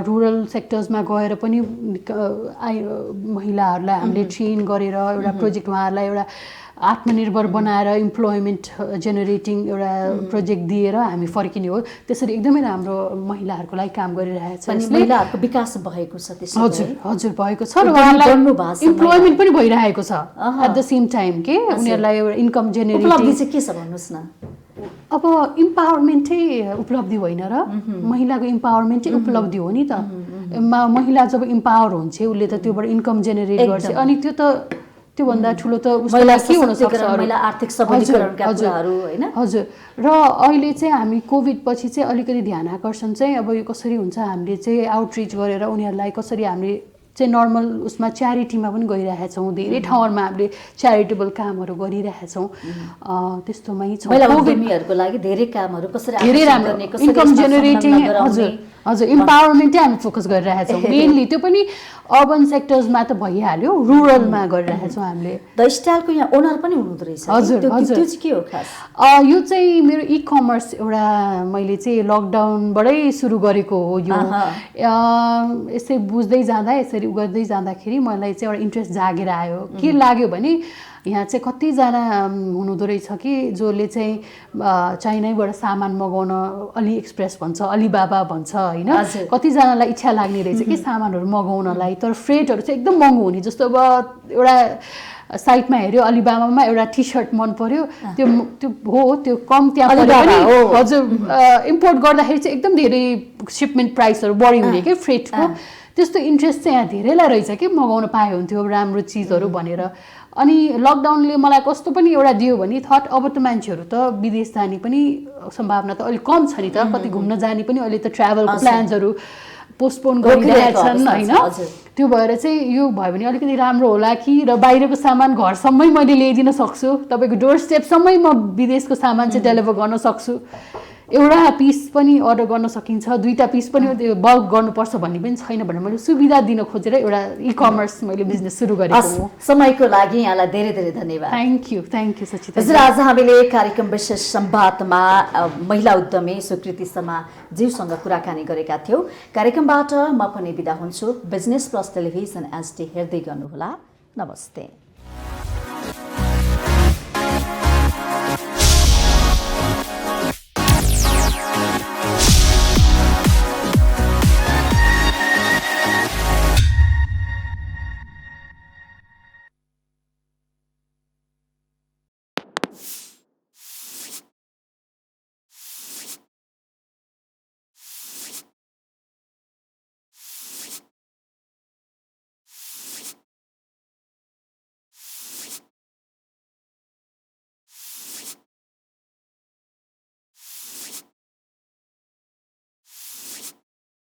B: रुरल सेक्टर्समा गएर पनि महिलाहरूलाई हामीले ट्रेन गरेर एउटा प्रोजेक्ट उहाँहरूलाई एउटा आत्मनिर्भर बनाएर इम्प्लोइमेन्ट जेनेरेटिङ एउटा प्रोजेक्ट दिएर हामी फर्किने हो। त्यसरी एकदमै राम्रो महिलाहरूको लागि काम गरिरहेको छ।
A: महिलाहरूको विकास भएको छ त्यसै?
B: हजुर भएको छ, र उहाँहरूलाई इम्प्लोइमेन्ट पनि भइरहेको छ एट द सेम टाइम के उनीहरूलाई एउटा इन्कम जेनेरेटिङ।
A: उपलब्धि चाहिँ के छ भन्नुहोस् न?
B: अब इम्पावरमेन्टै उपलब्धि होइन र महिलाको इम्पावरमेन्ट चाहिँ उपलब्धि हो नि त। महिला जब इम्पावर हुन्छ उसले त त्योबाट इन्कम जेनेरेट गर्छ, अनि त्यो त त्योभन्दा ठुलो त उसलाई के हुन सक्छ?
A: आर्थिक सबलीकरणका कुराहरू हैन?
B: हजुर, र अहिले चाहिँ हामी कोभिड पछि चाहिँ अलिकति ध्यान आकर्षण चाहिँ अब यो कसरी हुन्छ, हामीले चाहिँ आउटरिच गरेर उनीहरूलाई कसरी हामीले चाहिँ नर्मल उसमा च्यारिटीमा पनि गइरहेका छौँ। धेरै ठाउँहरूमा हामीले च्यारिटेबल कामहरू गरिरहेका छौँ। त्यस्तोमै छ
A: महिला उद्यमीहरूको लागि धेरै कामहरू कसरी
B: धेरै राम्रो इन्कम जेनेरेटिङ। हजुर, इम्पावरमेन्टै हामी फोकस गरिरहेका छौँ मेनली। त्यो पनि अर्बन सेक्टर्समा त भइहाल्यो, रुरलमा गरिरहेका छौँ हामीले।
A: द स्टाइलको यहाँ ओनर पनि हुनुहुँदो रहेछ?
B: हजुर,
A: त्यो चाहिँ के हो खास?
B: यो चाहिँ मेरो कमर्स एउटा मैले चाहिँ लकडाउनबाटै सुरु गरेको हो। यो यसै बुझ्दै जाँदा, यसरी गर्दै जाँदाखेरि मलाई चाहिँ एउटा इन्ट्रेस्ट जागेर आयो। के लाग्यो भने यहाँ चाहिँ कतिजना हुनुहुँदो रहेछ कि जसले चाहिँ चाइनाबाट सामान मगाउन अली एक्सप्रेस भन्छ, अलिबाबा भन्छ होइन, कतिजनालाई इच्छा लाग्ने रहेछ कि सामानहरू मगाउनलाई, तर फ्रेटहरू चाहिँ एकदम महँगो हुने। जस्तो अब एउटा साइटमा हेऱ्यो अलिबाबामा एउटा टी सर्ट मन पर्यो, त्यो त्यो कम त्यहाँ पऱ्यो। हजुर, इम्पोर्ट गर्दाखेरि चाहिँ एकदम धेरै सिपमेन्ट प्राइसहरू बढी हुने कि फ्रेटको। त्यस्तो इन्ट्रेस्ट चाहिँ यहाँ धेरैलाई रहेछ कि मगाउन पाए हुन्थ्यो राम्रो चिजहरू भनेर। अनि लकडाउनले मलाई कस्तो पनि एउटा दियो भने थट, अब त मान्छेहरू त विदेश जाने पनि सम्भावना त अलिक कम छ नि त, कति घुम्न जाने पनि अहिले त ट्राभलको प्लान्सहरू पोस्टपोन गरिरहेछन् होइन। त्यो भएर चाहिँ यो भयो भने अलिकति राम्रो होला कि, र बाहिरको सामान घरसम्मै मैले ल्याइदिन सक्छु, तपाईँको डोर स्टेपसम्मै म विदेशको सामान चाहिँ डेलिभर गर्न सक्छु। एउटा पिस पनि अर्डर गर्न सकिन्छ, दुईटा पिस पनि बल्क गर्नुपर्छ भन्ने पनि छैन भनेर मैले सुविधा दिन खोजेर एउटा कमर्स मैले बिजनेस सुरु गरेको हो।
A: समयको लागि यहाँलाई धेरै धेरै धन्यवाद।
B: Thank you Sachita.
A: हजुर, आज हामीले कार्यक्रम विशेष संवादमा महिला उद्यमी सुकृति शर्माज्यूसँग कुराकानी गरेका थियौँ। कार्यक्रमबाट म पनि बिदा हुन्छु। बिजनेस प्लस टेलिभिजन एचडी हेर्दै गर्नुहोला। नमस्ते।